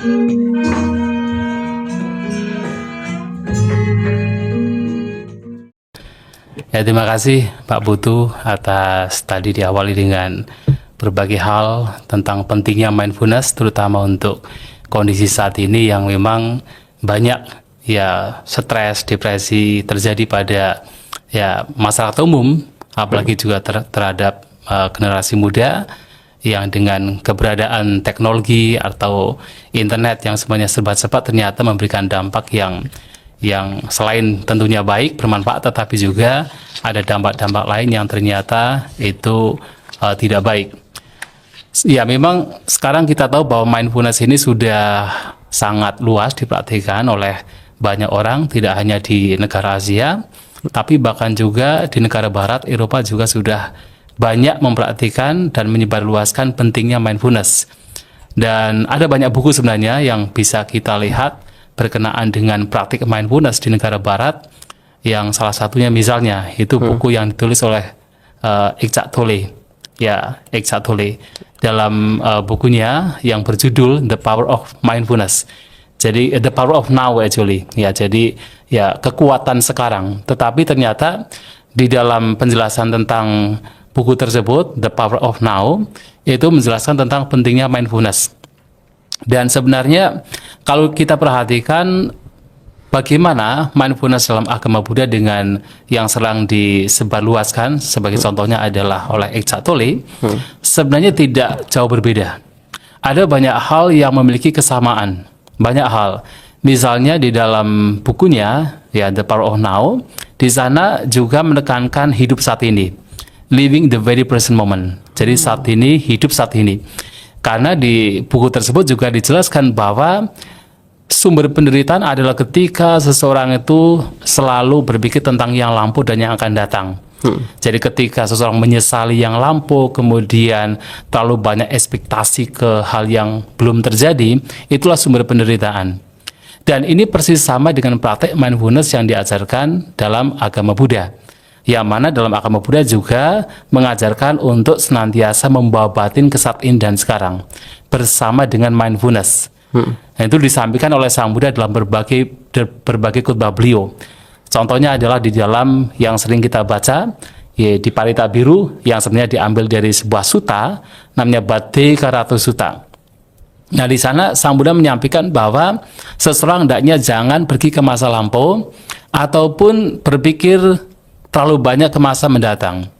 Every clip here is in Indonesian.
Ya, terima kasih Pak Putu atas tadi diawali dengan berbagai hal tentang pentingnya mindfulness, terutama untuk kondisi saat ini yang memang banyak ya stres, depresi terjadi pada ya masyarakat umum, apalagi juga terhadap generasi muda yang dengan keberadaan teknologi atau internet yang semuanya serba-serba ternyata memberikan dampak yang selain tentunya baik, bermanfaat, tetapi juga ada dampak-dampak lain yang ternyata itu tidak baik. Ya, memang sekarang kita tahu bahwa mindfulness ini sudah sangat luas dipraktikkan oleh banyak orang, tidak hanya di negara Asia, tapi bahkan juga di negara Barat, Eropa juga sudah banyak mempraktikkan dan menyebarluaskan pentingnya mindfulness. Dan ada banyak buku sebenarnya yang bisa kita lihat berkenaan dengan praktik mindfulness di negara Barat, yang salah satunya misalnya itu buku yang ditulis oleh Eckhart Tolle, ya Eckhart Tolle, dalam bukunya yang berjudul The Power of Mindfulness. Jadi The Power of Now actually, ya jadi ya kekuatan sekarang. Tetapi ternyata di dalam penjelasan tentang buku tersebut The Power of Now itu menjelaskan tentang pentingnya mindfulness. Dan sebenarnya kalau kita perhatikan bagaimana mindfulness dalam agama Buddha dengan yang sering disebarluaskan, sebagai contohnya adalah oleh Eckhart Tolle, sebenarnya tidak jauh berbeda. Ada banyak hal yang memiliki kesamaan, banyak hal. Misalnya di dalam bukunya, ya The Power of Now, di sana juga menekankan hidup saat ini, living the very present moment. Jadi saat ini, hidup saat ini. Karena di buku tersebut juga dijelaskan bahwa sumber penderitaan adalah ketika seseorang itu selalu berpikir tentang yang lampau dan yang akan datang. Jadi ketika seseorang menyesali yang lampau, kemudian terlalu banyak ekspektasi ke hal yang belum terjadi, itulah sumber penderitaan. Dan ini persis sama dengan praktek mindfulness yang diajarkan dalam agama Buddha. Yang mana dalam agama Buddha juga mengajarkan untuk senantiasa membawa batin ke saat ini dan sekarang bersama dengan mindfulness. Nah, itu disampaikan oleh Sang Buddha dalam berbagai khutbah beliau. Contohnya adalah di dalam yang sering kita baca, ya, di Parita Biru, yang sebenarnya diambil dari sebuah sutta namanya Bhattekarato Sutta. Nah, di sana Sang Buddha menyampaikan bahwa seseorang hendaknya jangan pergi ke masa lampau ataupun berpikir terlalu banyak ke masa mendatang.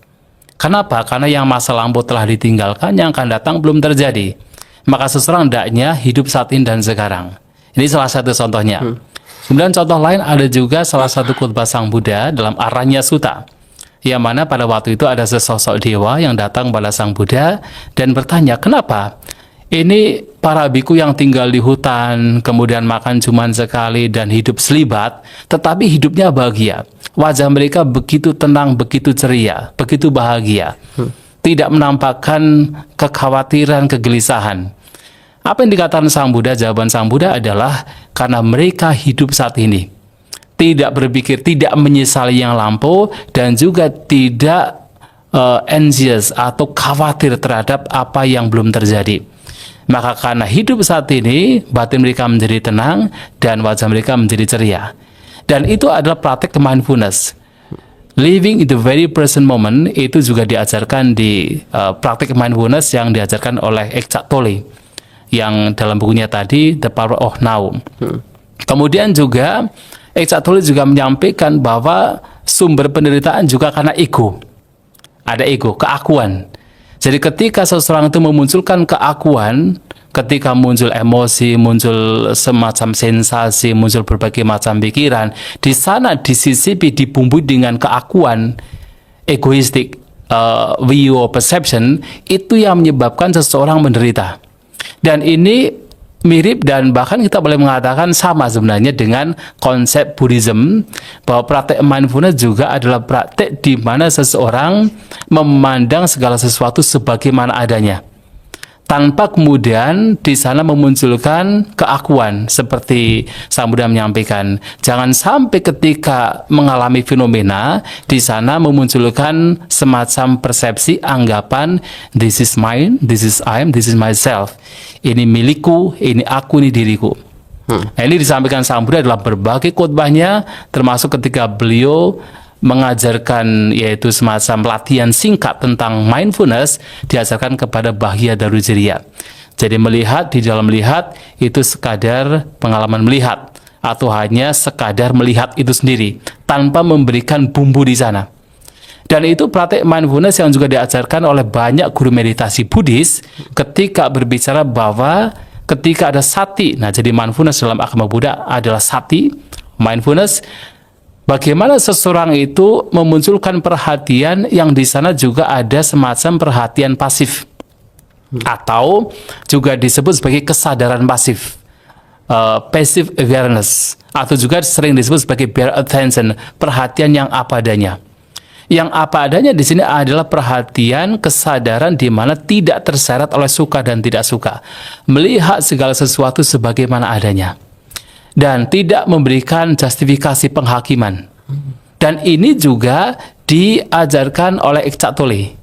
Kenapa? Karena yang masa lampau telah ditinggalkan, yang akan datang belum terjadi. Maka seseorang hendaknya hidup saat ini dan sekarang. Ini salah satu contohnya. Kemudian contoh lain ada juga salah satu khutbah Sang Buddha dalam Aranya Sutta, yang mana pada waktu itu ada sesosok dewa yang datang pada Sang Buddha dan bertanya, kenapa ini para biku yang tinggal di hutan, kemudian makan cuma sekali dan hidup selibat, tetapi hidupnya bahagia. Wajah mereka begitu tenang, begitu ceria, begitu bahagia. Tidak menampakkan kekhawatiran, kegelisahan. Apa yang dikatakan Sang Buddha? Jawaban Sang Buddha adalah karena mereka hidup saat ini. Tidak berpikir, tidak menyesali yang lampau, dan juga tidak anxious atau khawatir terhadap apa yang belum terjadi. Maka karena hidup saat ini, batin mereka menjadi tenang dan wajah mereka menjadi ceria. Dan itu adalah praktek mindfulness. Living in the very present moment itu juga diajarkan di praktek mindfulness yang diajarkan oleh Eckhart Tolle, yang dalam bukunya tadi The Power of Now. Kemudian juga Eckhart Tolle juga menyampaikan bahwa sumber penderitaan juga karena ego. Ada ego, keakuan. Jadi ketika seseorang itu memunculkan keakuan, ketika muncul emosi, muncul semacam sensasi, muncul berbagai macam pikiran, di sana disisipi, dibumbui dengan keakuan, egoistik, view or perception, itu yang menyebabkan seseorang menderita. Dan ini mirip dan bahkan kita boleh mengatakan sama sebenarnya dengan konsep Buddhism, bahwa praktek mindfulness juga adalah praktek di mana seseorang memandang segala sesuatu sebagaimana adanya, tanpa kemudian di sana memunculkan keakuan seperti Sang Buddha menyampaikan. Jangan sampai ketika mengalami fenomena di sana memunculkan semacam persepsi anggapan this is mine, this is I am, this is myself. Ini milikku, ini aku, ini diriku. Nah, ini disampaikan Sang Buddha dalam berbagai khotbahnya, termasuk ketika beliau mengajarkan yaitu semacam latihan singkat tentang mindfulness, diajarkan kepada Bahya Darujiriya. Jadi melihat, di dalam melihat itu sekadar pengalaman melihat atau hanya sekadar melihat itu sendiri tanpa memberikan bumbu di sana. Dan itu praktek mindfulness yang juga diajarkan oleh banyak guru meditasi Buddhis ketika berbicara bahwa ketika ada sati, nah jadi mindfulness dalam agama Buddha adalah sati, mindfulness. Bagaimana seseorang itu memunculkan perhatian yang di sana juga ada semacam perhatian pasif, atau juga disebut sebagai kesadaran pasif, passive awareness, atau juga sering disebut sebagai bare attention, perhatian yang apa adanya. Yang apa adanya di sini adalah perhatian, kesadaran di mana tidak terseret oleh suka dan tidak suka, melihat segala sesuatu sebagaimana adanya, dan tidak memberikan justifikasi penghakiman. Dan ini juga diajarkan oleh Eckhart Tolle,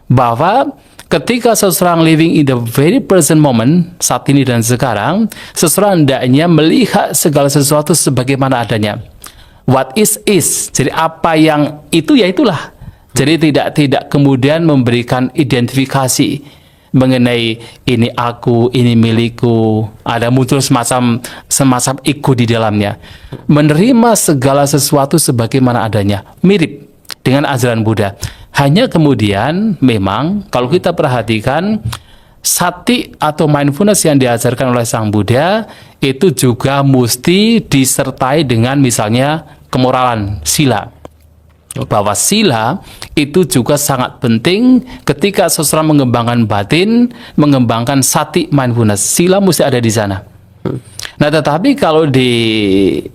bahwa ketika seseorang living in the very present moment, saat ini dan sekarang, seseorang hendaknya melihat segala sesuatu sebagaimana adanya. What is. Jadi apa yang itu ya itulah. Jadi tidak kemudian memberikan identifikasi mengenai ini aku, ini milikku, ada muncul semacam ego di dalamnya. Menerima segala sesuatu sebagaimana adanya, mirip dengan ajaran Buddha. Hanya kemudian memang kalau kita perhatikan sati atau mindfulness yang diajarkan oleh Sang Buddha itu juga mesti disertai dengan misalnya kemoralan, sila. Bahwa sila itu juga sangat penting ketika seseorang mengembangkan batin, mengembangkan sati mindfulness. Sila mesti ada di sana. Nah, tetapi kalau di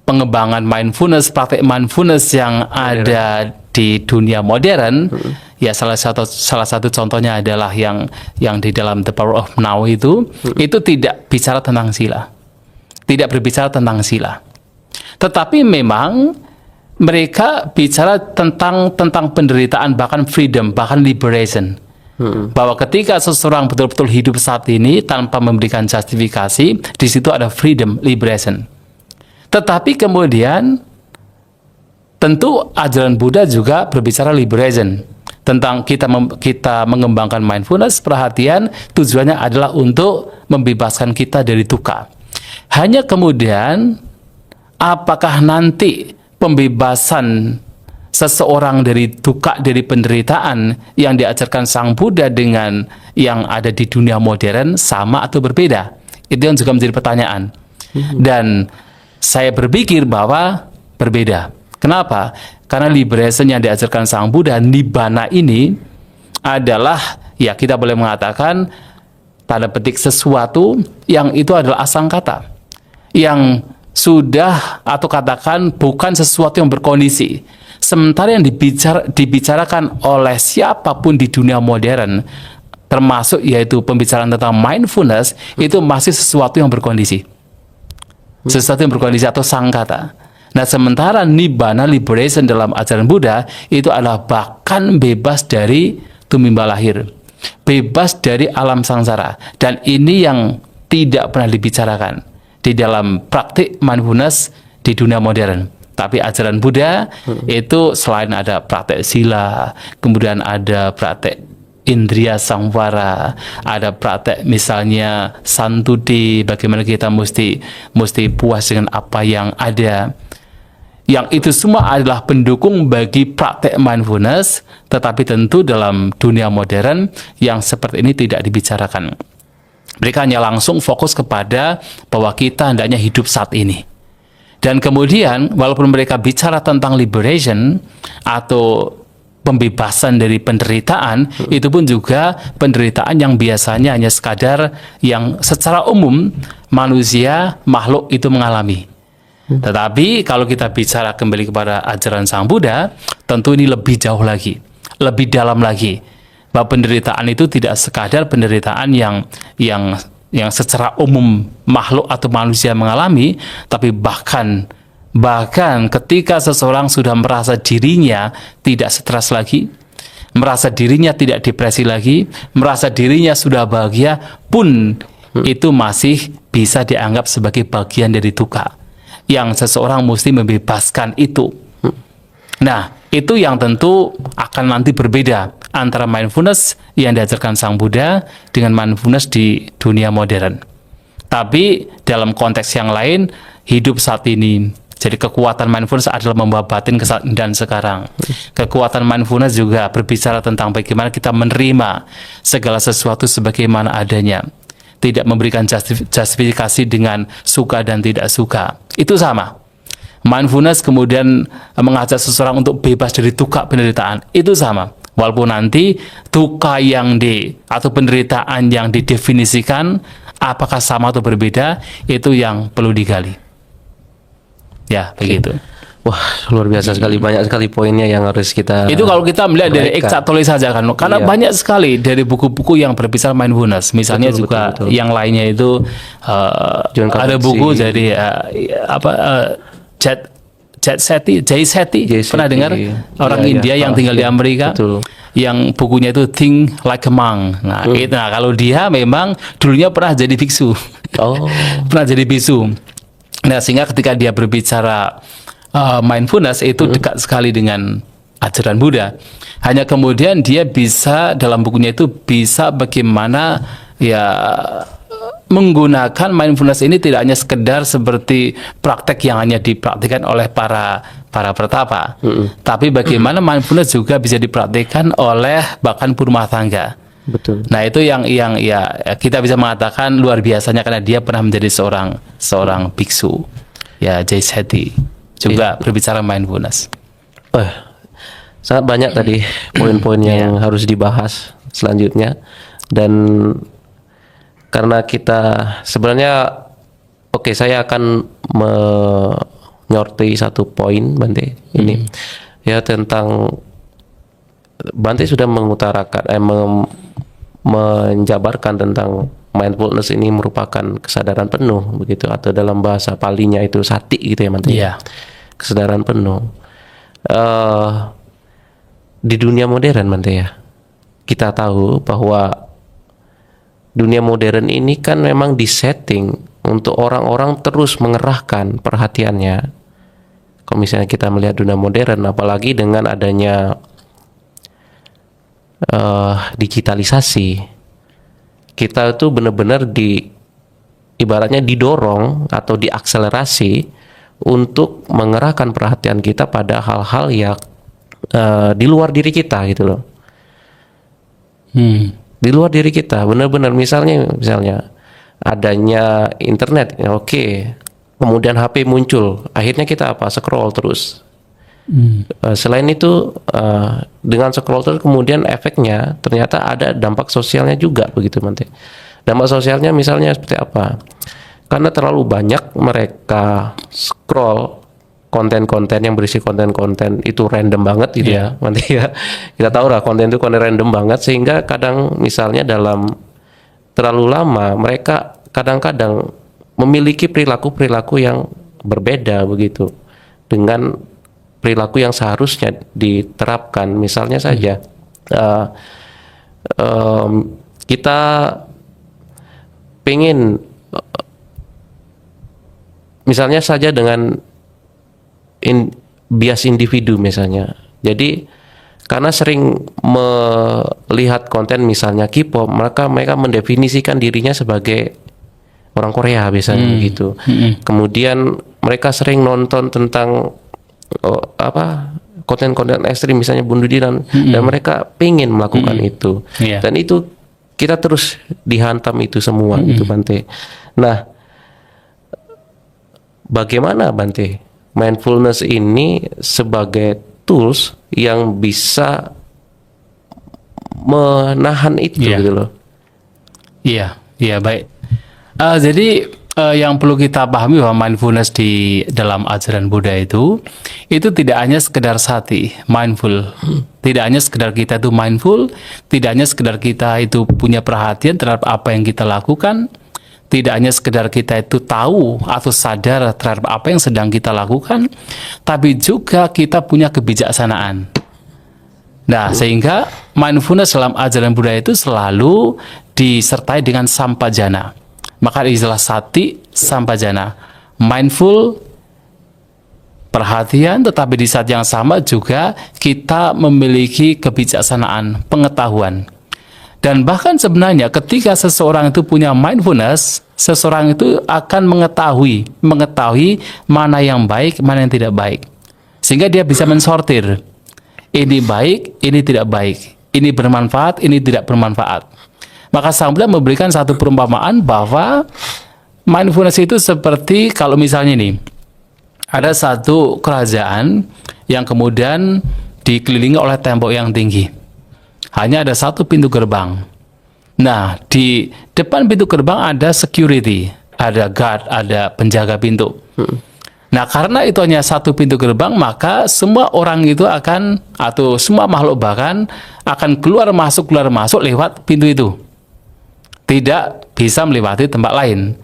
pengembangan mindfulness, praktek mindfulness yang ada di dunia modern, ya salah satu contohnya adalah yang di dalam The Power of Now itu tidak bicara tentang sila, tidak berbicara tentang sila, tetapi memang mereka bicara tentang penderitaan, bahkan freedom, bahkan liberation. Bahwa ketika seseorang betul-betul hidup saat ini tanpa memberikan justifikasi, di situ ada freedom, liberation. Tetapi kemudian tentu ajaran Buddha juga berbicara liberation, tentang kita mengembangkan mindfulness, perhatian, tujuannya adalah untuk membebaskan kita dari dukkha. Hanya kemudian apakah nanti pembebasan seseorang dari dukkha, dari penderitaan yang diajarkan Sang Buddha dengan yang ada di dunia modern sama atau berbeda? Itu yang juga menjadi pertanyaan. Dan saya berpikir bahwa berbeda. Kenapa? Karena liberation yang diajarkan Sang Buddha, nibbana ini adalah, ya kita boleh mengatakan tanda petik sesuatu yang itu adalah asangkata, yang sudah atau katakan bukan sesuatu yang berkondisi. Sementara yang dibicarakan oleh siapapun di dunia modern, termasuk yaitu pembicaraan tentang mindfulness, itu masih sesuatu yang berkondisi, sesuatu yang berkondisi atau sangkata. Nah, sementara nibbana, liberation dalam ajaran Buddha itu adalah bahkan bebas dari tumimba lahir, bebas dari alam sangsara. Dan ini yang tidak pernah dibicarakan di dalam praktik mindfulness di dunia modern. Tapi ajaran Buddha itu selain ada praktek sila, kemudian ada praktek indriya samvara, ada praktek misalnya santuti, bagaimana kita mesti puas dengan apa yang ada. Yang itu semua adalah pendukung bagi praktek mindfulness, tetapi tentu dalam dunia modern yang seperti ini tidak dibicarakan. Mereka hanya langsung fokus kepada bahwa kita hendaknya hidup saat ini. Dan kemudian walaupun mereka bicara tentang liberation atau pembebasan dari penderitaan, itu pun juga penderitaan yang biasanya hanya sekadar yang secara umum manusia, makhluk itu mengalami. Tetapi kalau kita bicara kembali kepada ajaran Sang Buddha, tentu ini lebih jauh lagi, lebih dalam lagi. bahwa penderitaan itu tidak sekadar penderitaan yang secara umum makhluk atau manusia mengalami, tapi bahkan ketika seseorang sudah merasa dirinya tidak stres lagi, merasa dirinya tidak depresi lagi, merasa dirinya sudah bahagia pun, itu masih bisa dianggap sebagai bagian dari duka yang seseorang mesti membebaskan itu. Nah, itu yang tentu akan nanti berbeda antara mindfulness yang diajarkan Sang Buddha dengan mindfulness di dunia modern. Tapi dalam konteks yang lain, hidup saat ini, jadi kekuatan mindfulness adalah membawa batin ke saat dan sekarang. Kekuatan mindfulness juga berbicara tentang bagaimana kita menerima segala sesuatu sebagaimana adanya, tidak memberikan justifikasi dengan suka dan tidak suka. Itu sama. Mindfulness kemudian mengajak seseorang untuk bebas dari duka penderitaan. Itu sama. Walaupun nanti duka atau penderitaan yang didefinisikan apakah sama atau berbeda, itu yang perlu digali. Ya, begitu. Wah, luar biasa sekali, banyak sekali poinnya yang harus kita. Itu kalau kita melihat dari Eckhart Tolle saja kan, karena banyak sekali dari buku-buku yang berbicara mindfulness. Misalnya betul. Yang lainnya itu ada buku jadi Jay Shetty, pernah dengar? Orang India yang tinggal di Amerika, yang bukunya itu Think Like a Monk. Nah, kalau dia memang dulunya pernah jadi biksu, pernah jadi biksu. Nah, sehingga ketika dia berbicara mindfulness itu dekat sekali dengan ajaran Buddha. Hanya kemudian dia bisa dalam bukunya itu bisa bagaimana menggunakan mindfulness ini tidak hanya sekedar seperti praktek yang hanya dipraktikkan oleh para pertapa, tapi bagaimana mindfulness juga bisa dipraktikkan oleh bahkan rumah tangga. Betul. Nah, itu yang kita bisa mengatakan luar biasanya karena dia pernah menjadi seorang biksu. Ya, Jay Shetty juga berbicara mindfulness. Sangat banyak tadi poin-poin yang harus dibahas selanjutnya, dan karena kita sebenarnya saya akan menyorti satu poin Bante ini tentang Bante sudah mengutarakan menjabarkan tentang mindfulness ini merupakan kesadaran penuh begitu, atau dalam bahasa Palinya itu sati gitu ya Bante. Kesadaran penuh. Di dunia modern Bante ya, kita tahu bahwa dunia modern ini kan memang disetting untuk orang-orang terus mengerahkan perhatiannya. Kalau misalnya kita melihat dunia modern, apalagi dengan adanya digitalisasi, kita itu benar-benar ibaratnya didorong atau diakselerasi untuk mengerahkan perhatian kita pada hal-hal yang di luar diri kita gitu loh. Di luar diri kita, benar-benar misalnya adanya internet, kemudian HP muncul, akhirnya kita scroll terus. Selain itu, dengan scroll terus kemudian efeknya ternyata ada dampak sosialnya juga begitu Bante. Dampak sosialnya misalnya seperti apa? Karena terlalu banyak mereka scroll konten-konten yang berisi konten-konten itu random banget gitu ya Bante ya. Kita tahu lah konten itu konten random banget, sehingga kadang misalnya dalam terlalu lama mereka kadang-kadang memiliki perilaku-perilaku yang berbeda begitu dengan perilaku yang seharusnya diterapkan. Misalnya saja kita pengen misalnya saja dengan bias individu misalnya. Jadi karena sering melihat konten misalnya K-pop, mereka mendefinisikan dirinya sebagai orang Korea biasanya gitu. Kemudian mereka sering nonton tentang konten-konten ekstrim misalnya bunuh diri dan mereka pengen melakukan itu. Dan itu kita terus dihantam itu semua itu Bante. Nah, bagaimana Bante mindfulness ini sebagai tools yang bisa menahan itu gitu loh? Iya, baik. Jadi yang perlu kita pahami bahwa mindfulness di dalam ajaran Buddha itu tidak hanya sekedar sati, mindful, Tidak hanya sekedar kita itu mindful, tidak hanya sekedar kita itu punya perhatian terhadap apa yang kita lakukan, tidak hanya sekedar kita itu tahu atau sadar terhadap apa yang sedang kita lakukan, tapi juga kita punya kebijaksanaan. Nah, sehingga mindfulness dalam ajaran Buddha itu selalu disertai dengan sampajana. Maka istilah sati, sampajana. Mindful, perhatian, tetapi di saat yang sama juga kita memiliki kebijaksanaan, pengetahuan. Dan bahkan sebenarnya ketika seseorang itu punya mindfulness, seseorang itu akan mengetahui mana yang baik, mana yang tidak baik. Sehingga dia bisa mensortir. Ini baik, ini tidak baik. Ini bermanfaat, ini tidak bermanfaat. Maka Sang Buddha memberikan satu perumpamaan bahwa mindfulness itu seperti kalau misalnya ini, ada satu kerajaan yang kemudian dikelilingi oleh tembok yang tinggi. Hanya ada satu pintu gerbang. Nah, di depan pintu gerbang ada security, ada guard, ada penjaga pintu. Nah, karena itu hanya satu pintu gerbang, maka semua orang itu akan, atau semua makhluk bahkan, akan keluar masuk lewat pintu itu. Tidak bisa melewati tempat lain.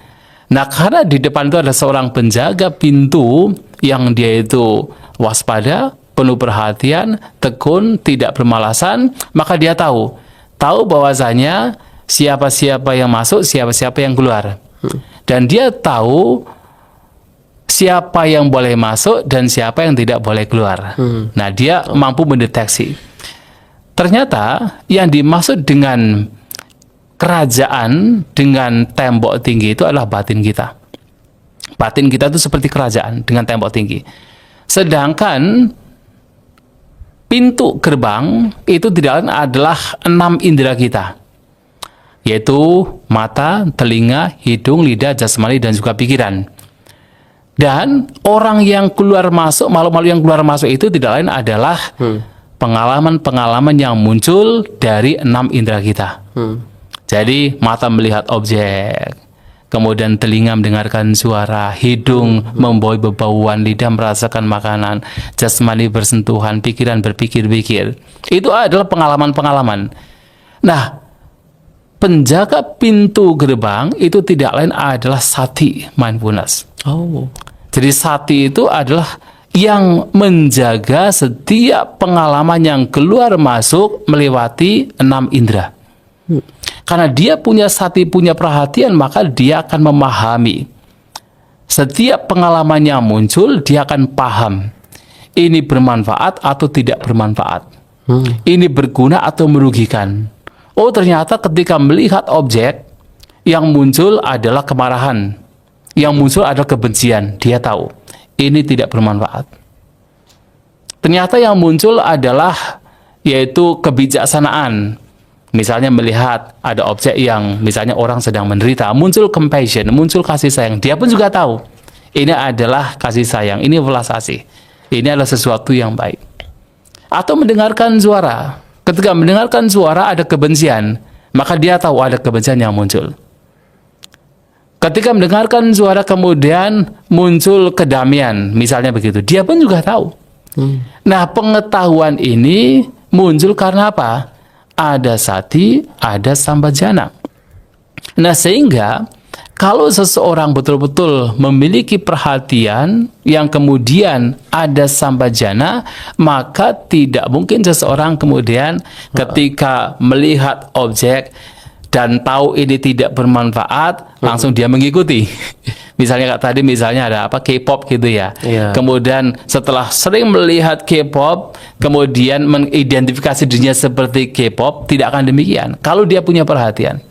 Nah, karena di depan itu ada seorang penjaga pintu yang dia itu waspada, penuh perhatian, tekun, tidak bermalasan, maka dia tahu bahwasanya siapa-siapa yang masuk, siapa-siapa yang keluar. Dan dia tahu siapa yang boleh masuk dan siapa yang tidak boleh keluar. Nah, dia mampu mendeteksi. Ternyata yang dimaksud dengan kerajaan dengan tembok tinggi itu adalah batin kita. Batin kita itu seperti kerajaan dengan tembok tinggi. Sedangkan pintu gerbang itu tidak lain adalah 6 indera kita, yaitu mata, telinga, hidung, lidah, jasmani, dan juga pikiran. Dan orang yang keluar masuk, makhluk-makhluk yang keluar masuk itu tidak lain adalah pengalaman-pengalaman yang muncul dari 6 indera kita. Jadi mata melihat objek, kemudian telinga mendengarkan suara, hidung membau bebauan, lidah merasakan makanan, jasmani bersentuhan, pikiran berpikir-pikir. Itu adalah pengalaman-pengalaman. Nah, penjaga pintu gerbang itu tidak lain adalah sati, mindfulness. Jadi sati itu adalah yang menjaga setiap pengalaman yang keluar masuk melewati 6 indera. Karena dia punya sati, punya perhatian, maka dia akan memahami. Setiap pengalaman yang muncul, dia akan paham. Ini bermanfaat atau tidak bermanfaat. Ini berguna atau merugikan. Oh, ternyata ketika melihat objek, yang muncul adalah kemarahan. Yang muncul adalah kebencian. Dia tahu, ini tidak bermanfaat. Ternyata yang muncul adalah, yaitu kebijaksanaan. Misalnya melihat ada objek yang misalnya orang sedang menderita, muncul compassion, muncul kasih sayang. Dia pun juga tahu ini adalah kasih sayang, ini welas asih, ini adalah sesuatu yang baik. Atau mendengarkan suara. Ketika mendengarkan suara ada kebencian, maka dia tahu ada kebencian yang muncul. Ketika mendengarkan suara kemudian muncul kedamaian, misalnya begitu, dia pun juga tahu. Nah, pengetahuan ini muncul karena apa? Ada sati, ada sampajana. Nah, sehingga kalau seseorang betul-betul memiliki perhatian yang kemudian ada sampajana, maka tidak mungkin seseorang kemudian ketika melihat objek dan tahu ini tidak bermanfaat, langsung dia mengikuti. Misalnya tadi misalnya ada apa K-pop gitu ya. Kemudian setelah sering melihat K-pop, kemudian mengidentifikasi dirinya seperti K-pop, tidak akan demikian. Kalau dia punya perhatian.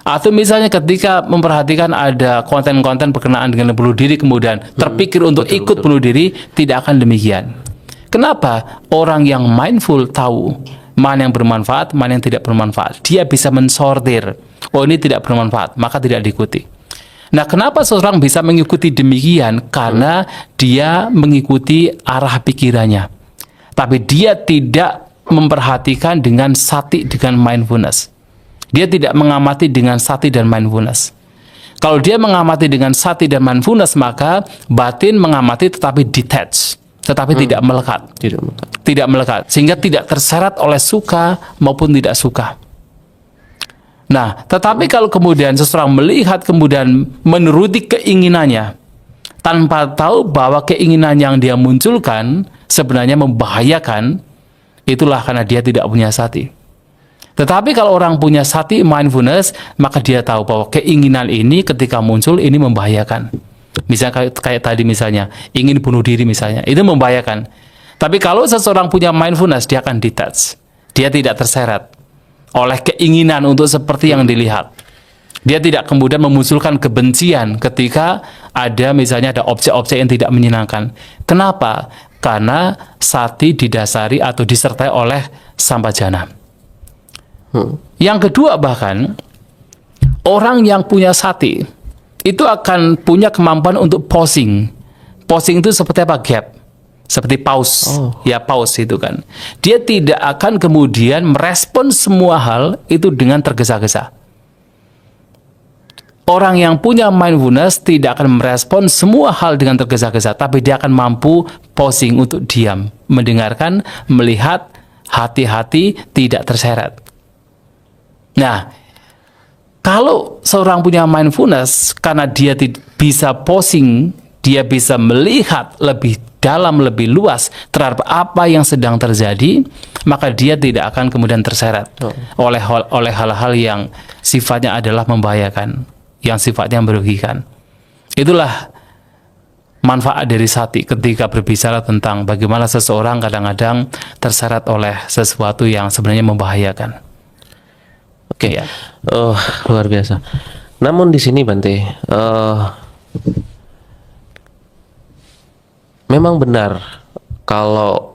Atau misalnya ketika memperhatikan ada konten-konten berkenaan dengan bunuh diri, kemudian terpikir untuk ikut bunuh diri, tidak akan demikian. Kenapa? Orang yang mindful tahu mana yang bermanfaat, mana yang tidak bermanfaat. Dia bisa mensortir. Oh, ini tidak bermanfaat, maka tidak diikuti. Nah, kenapa seseorang bisa mengikuti demikian? Karena dia mengikuti arah pikirannya. Tapi dia tidak memperhatikan dengan sati, dengan mindfulness. Dia tidak mengamati dengan sati dan mindfulness. Kalau dia mengamati dengan sati dan mindfulness, maka batin mengamati tetapi detached. tetapi tidak melekat. Tidak melekat, sehingga tidak terseret oleh suka maupun tidak suka. Nah, tetapi kalau kemudian seseorang melihat kemudian menuruti keinginannya tanpa tahu bahwa keinginan yang dia munculkan sebenarnya membahayakan, itulah karena dia tidak punya sati. Tetapi kalau orang punya sati mindfulness, maka dia tahu bahwa keinginan ini ketika muncul ini membahayakan. Misalnya kayak tadi misalnya, ingin bunuh diri misalnya, itu membahayakan. Tapi kalau seseorang punya mindfulness, dia akan detach. Dia tidak terseret oleh keinginan untuk seperti yang dilihat. Dia tidak kemudian memunculkan kebencian ketika misalnya ada objek-objek yang tidak menyenangkan. Kenapa? Karena sati didasari atau disertai oleh sampajana. Yang kedua bahkan, orang yang punya sati itu akan punya kemampuan untuk pausing. Pausing itu seperti apa? Gap. Seperti pause. Ya, pause itu kan. Dia tidak akan kemudian merespon semua hal itu dengan tergesa-gesa. Orang yang punya mindfulness tidak akan merespon semua hal dengan tergesa-gesa, tapi dia akan mampu pausing untuk diam, mendengarkan, melihat, hati-hati, tidak terseret. Nah, kalau seorang punya mindfulness, karena dia bisa pausing, dia bisa melihat lebih dalam, lebih luas terhadap apa yang sedang terjadi, maka dia tidak akan kemudian terseret oleh hal-hal yang sifatnya adalah membahayakan, yang sifatnya merugikan. Itulah manfaat dari sati ketika berbicara tentang bagaimana seseorang kadang-kadang terseret oleh sesuatu yang sebenarnya membahayakan. Oke, ya. Luar biasa. Namun di sini Bante, memang benar kalau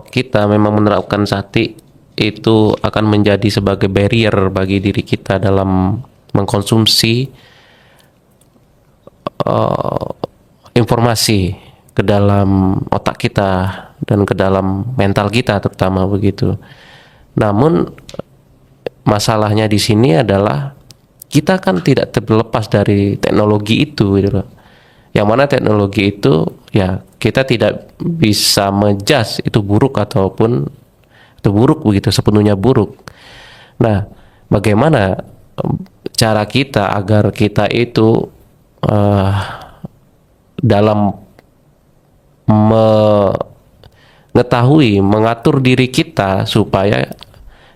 kita memang menerapkan sati itu akan menjadi sebagai barrier bagi diri kita dalam mengkonsumsi informasi ke dalam otak kita dan ke dalam mental kita terutama begitu. Namun masalahnya di sini adalah kita kan tidak terlepas dari teknologi itu gitu loh. Yang mana teknologi itu ya kita tidak bisa menjudge itu buruk ataupun itu buruk begitu, sepenuhnya buruk. Nah, bagaimana cara kita agar kita itu dalam mengetahui, mengatur diri kita supaya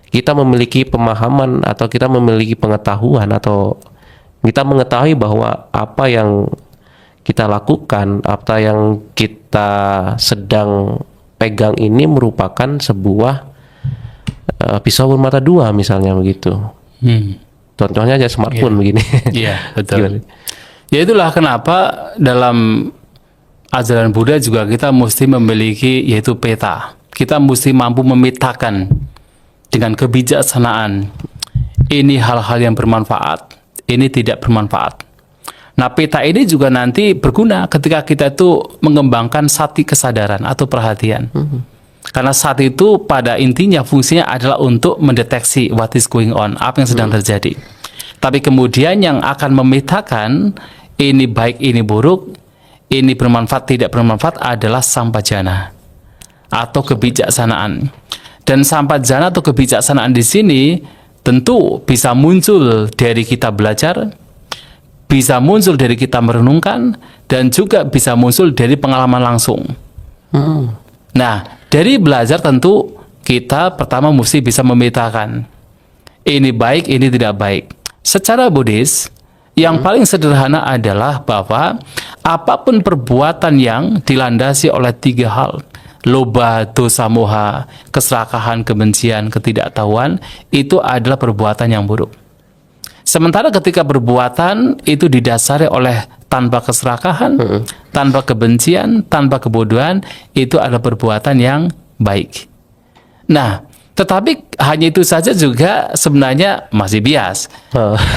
kita memiliki pemahaman atau kita memiliki pengetahuan atau kita mengetahui bahwa apa yang kita lakukan, apa yang kita sedang pegang ini merupakan sebuah pisau bermata dua misalnya begitu. Contohnya aja smartphone begini. Iya, betul. Ya itulah kenapa dalam ajaran Buddha juga kita mesti memiliki yaitu peta. Kita mesti mampu memetakan dengan kebijaksanaan. Ini hal-hal yang bermanfaat, ini tidak bermanfaat. Nah, peta ini juga nanti berguna ketika kita itu mengembangkan sati kesadaran atau perhatian. Karena sati itu pada intinya fungsinya adalah untuk mendeteksi what is going on, apa yang sedang terjadi. Tapi kemudian yang akan memetakan ini baik, ini buruk, ini bermanfaat, tidak bermanfaat adalah sampajana atau kebijaksanaan. Dan sampajana atau kebijaksanaan di sini tentu bisa muncul dari kita belajar, bisa muncul dari kita merenungkan, dan juga bisa muncul dari pengalaman langsung. Nah, dari belajar tentu kita pertama mesti bisa memetakan ini baik, ini tidak baik. Secara Buddhis, yang paling sederhana adalah bahwa apapun perbuatan yang dilandasi oleh 3 hal, loba, dosa, moha, keserakahan, kebencian, ketidaktahuan, itu adalah perbuatan yang buruk. Sementara ketika perbuatan itu didasari oleh tanpa keserakahan, tanpa kebencian, tanpa kebodohan, itu adalah perbuatan yang baik. Nah, tetapi hanya itu saja juga sebenarnya masih bias.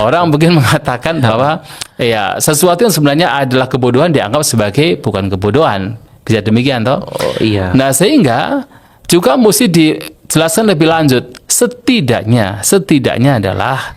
Orang mungkin mengatakan bahwa ya sesuatu yang sebenarnya adalah kebodohan dianggap sebagai bukan kebodohan. Bisa demikian toh? Iya. Nah, sehingga juga mesti dijelaskan lebih lanjut. Setidaknya adalah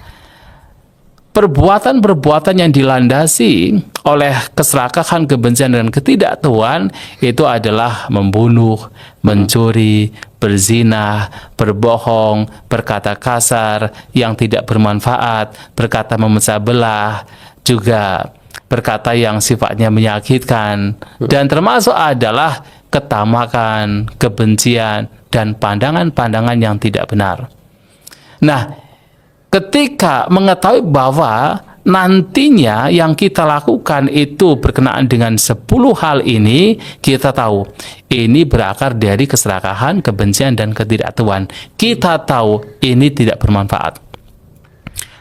perbuatan-perbuatan yang dilandasi oleh keserakahan, kebencian, dan ketidaktahuan itu adalah membunuh, mencuri, berzina, berbohong, berkata kasar yang tidak bermanfaat, berkata memecah belah, juga berkata yang sifatnya menyakitkan, dan termasuk adalah ketamakan, kebencian, dan pandangan-pandangan yang tidak benar. Nah, ketika mengetahui bahwa nantinya yang kita lakukan itu berkenaan dengan 10 hal ini, kita tahu ini berakar dari keserakahan, kebencian, dan ketidaktahuan. Kita tahu ini tidak bermanfaat.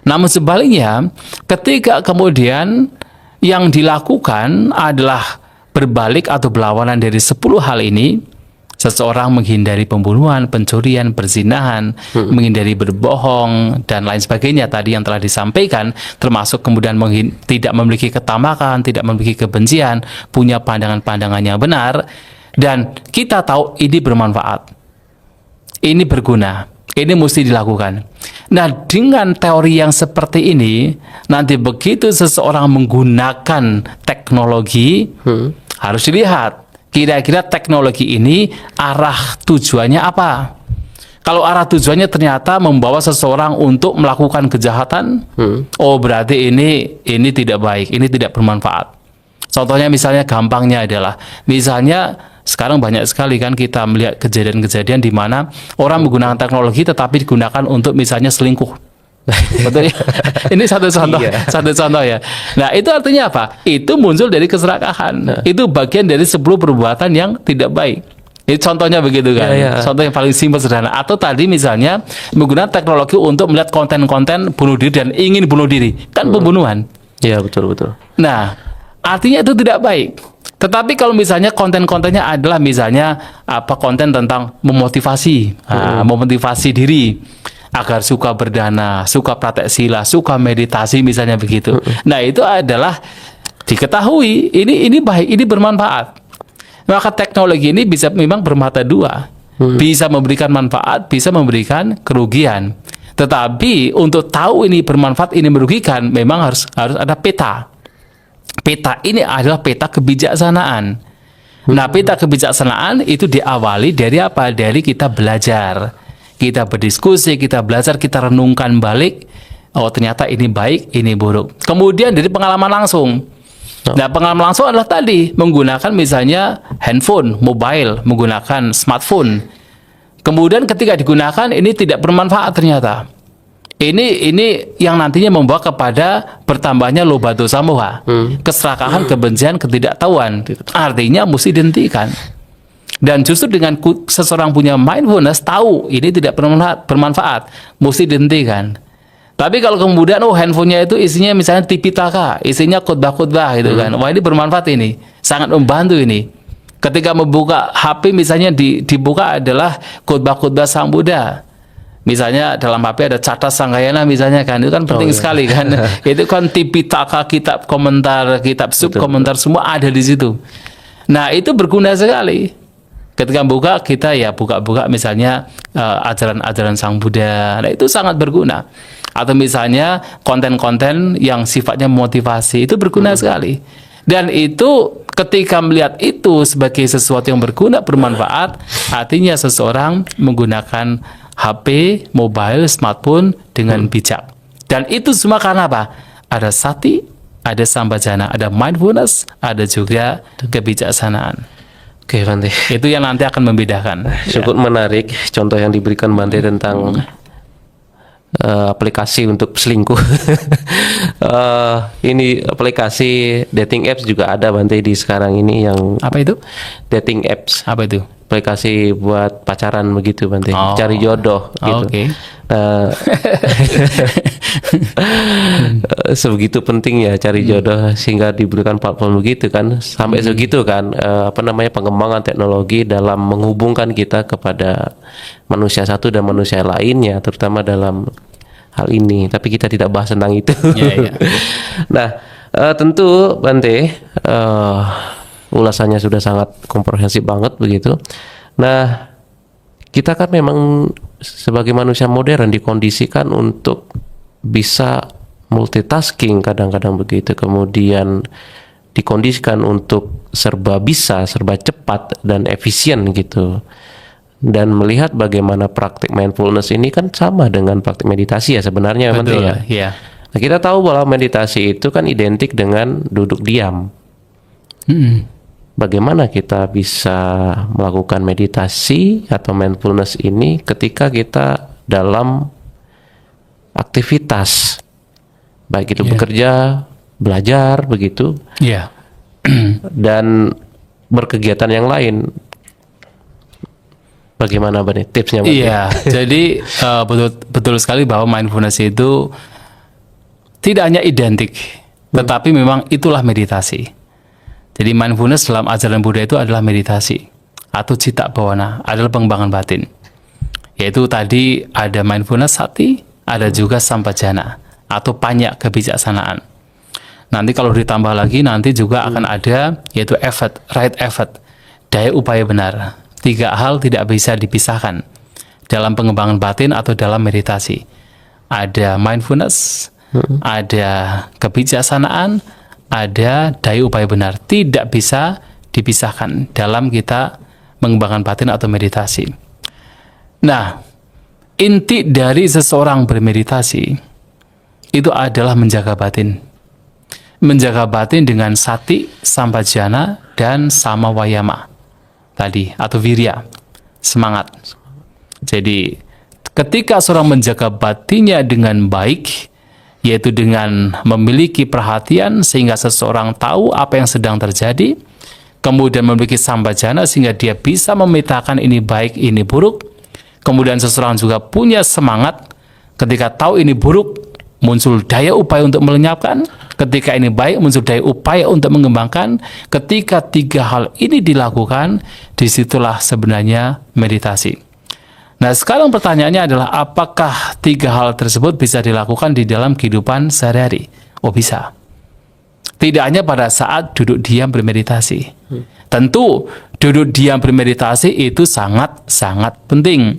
Namun sebaliknya, ketika kemudian yang dilakukan adalah berbalik atau berlawanan dari 10 hal ini, seseorang menghindari pembunuhan, pencurian, perzinahan, menghindari berbohong, dan lain sebagainya tadi yang telah disampaikan, termasuk kemudian tidak memiliki ketamakan, tidak memiliki kebencian, punya pandangan-pandangan yang benar, dan kita tahu ini bermanfaat, ini berguna, ini mesti dilakukan. Nah, dengan teori yang seperti ini, nanti begitu seseorang menggunakan teknologi, harus dilihat kira-kira teknologi ini arah tujuannya apa. Kalau arah tujuannya ternyata membawa seseorang untuk melakukan kejahatan, oh berarti ini tidak baik, ini tidak bermanfaat. Contohnya misalnya gampangnya adalah, misalnya sekarang banyak sekali kan kita melihat kejadian-kejadian di mana orang menggunakan teknologi tetapi digunakan untuk misalnya selingkuh. Betul ya? Ini satu contoh ya. Nah, itu artinya apa? Itu muncul dari keserakahan. Itu bagian dari 10 perbuatan yang tidak baik. Ini contohnya begitu kan. Contoh yang paling simpel sederhana. Atau tadi misalnya menggunakan teknologi untuk melihat konten-konten bunuh diri dan ingin bunuh diri. Kan pembunuhan. Iya, betul. Nah, artinya itu tidak baik. Tetapi kalau misalnya konten-kontennya adalah misalnya konten tentang memotivasi, memotivasi diri agar suka berdana, suka praktek sila, suka meditasi misalnya begitu. Nah, itu adalah diketahui ini baik, ini bermanfaat. Maka teknologi ini bisa memang bermata dua. Bisa memberikan manfaat, bisa memberikan kerugian. Tetapi untuk tahu ini bermanfaat, ini merugikan, memang harus ada peta. Peta ini adalah peta kebijaksanaan. Nah, peta kebijaksanaan itu diawali dari apa? Dari kita belajar. Kita berdiskusi, kita belajar, kita renungkan balik. Oh, ternyata ini baik, ini buruk. Kemudian dari pengalaman langsung. Nah, pengalaman langsung adalah tadi menggunakan misalnya handphone, mobile, menggunakan smartphone. Kemudian ketika digunakan ini tidak bermanfaat ternyata. Ini yang nantinya membawa kepada bertambahnya loba dosa moha, keserakahan, kebencian, ketidaktahuan. Artinya mesti dihentikan. Dan justru dengan seseorang punya mindfulness, tahu ini tidak bermanfaat, mesti dihentikan. Tapi kalau kemudian handphonenya itu isinya misalnya Tipitaka, isinya khotbah-khotbah gitu kan, wah ini bermanfaat, ini sangat membantu ini. Ketika membuka HP misalnya dibuka adalah khotbah-khotbah Sang Buddha. Misalnya dalam HP ada Catas Sanggayana misalnya kan, itu kan penting sekali kan. Itu kan Tipitaka, kitab komentar, kitab sub komentar, semua ada di situ. Nah, itu berguna sekali. Ketika buka, kita ya buka-buka misalnya ajaran-ajaran Sang Buddha. Nah, itu sangat berguna. Atau misalnya konten-konten yang sifatnya motivasi, itu berguna sekali. Dan itu ketika melihat itu sebagai sesuatu yang berguna, bermanfaat, artinya seseorang menggunakan HP, mobile, smartphone dengan bijak. Dan itu semua karena apa? Ada sati, ada sambajana, ada mindfulness, ada juga kebijaksanaan. Oke, Bante. Itu yang nanti akan membedakan. Cukup menarik contoh yang diberikan Bante tentang aplikasi untuk selingkuh. Ini aplikasi dating apps juga ada Bante di sekarang ini yang apa itu? Dating apps. Apa itu? Aplikasi buat pacaran begitu Bante, cari jodoh gitu. Sebegitu penting ya cari jodoh sehingga diberikan platform begitu kan, sampai segitu kan pengembangan teknologi dalam menghubungkan kita kepada manusia satu dan manusia lainnya, terutama dalam hal ini. Tapi kita tidak bahas tentang itu. Nah, tentu Bante, ulasannya sudah sangat komprehensif banget begitu. Nah, kita kan memang sebagai manusia modern dikondisikan untuk bisa multitasking kadang-kadang begitu, kemudian dikondisikan untuk serba bisa, serba cepat dan efisien gitu. Dan melihat bagaimana praktik mindfulness ini kan sama dengan praktik meditasi ya sebenarnya, Betul, ya. ya. Nah, kita tahu bahwa meditasi itu kan identik dengan duduk diam. Bagaimana kita bisa melakukan meditasi atau mindfulness ini ketika kita dalam aktivitas, baik itu bekerja, belajar, begitu, Iya. dan berkegiatan yang lain. Bagaimana Bani tipsnya? Iya, jadi betul sekali bahwa mindfulness itu tidak hanya identik, tetapi memang itulah meditasi. Jadi mindfulness dalam ajaran Buddha itu adalah meditasi atau citta bhavana, adalah pengembangan batin. Yaitu tadi ada mindfulness sati, ada juga sampajana atau panyak kebijaksanaan. Nanti kalau ditambah lagi nanti juga akan ada yaitu effort, right effort, daya upaya benar. 3 hal tidak bisa dipisahkan dalam pengembangan batin atau dalam meditasi. Ada mindfulness, ada kebijaksanaan, ada daya upaya benar. Tidak bisa dipisahkan dalam kita mengembangkan batin atau meditasi. Nah, inti dari seseorang bermeditasi itu adalah menjaga batin. Menjaga batin dengan sati, sampajana, dan samawayama tadi, atau wirya, semangat. Jadi ketika seorang menjaga batinnya dengan baik, yaitu dengan memiliki perhatian sehingga seseorang tahu apa yang sedang terjadi, kemudian memiliki sampajana sehingga dia bisa memetakan ini baik, ini buruk, kemudian seseorang juga punya semangat ketika tahu ini buruk, muncul daya upaya untuk melenyapkan, ketika ini baik muncul daya upaya untuk mengembangkan. Ketika 3 hal ini dilakukan, disitulah sebenarnya meditasi. Nah, sekarang pertanyaannya adalah apakah 3 hal tersebut bisa dilakukan di dalam kehidupan sehari-hari? Oh, bisa. Tidak hanya pada saat duduk diam bermeditasi. Tentu duduk diam bermeditasi itu sangat-sangat penting,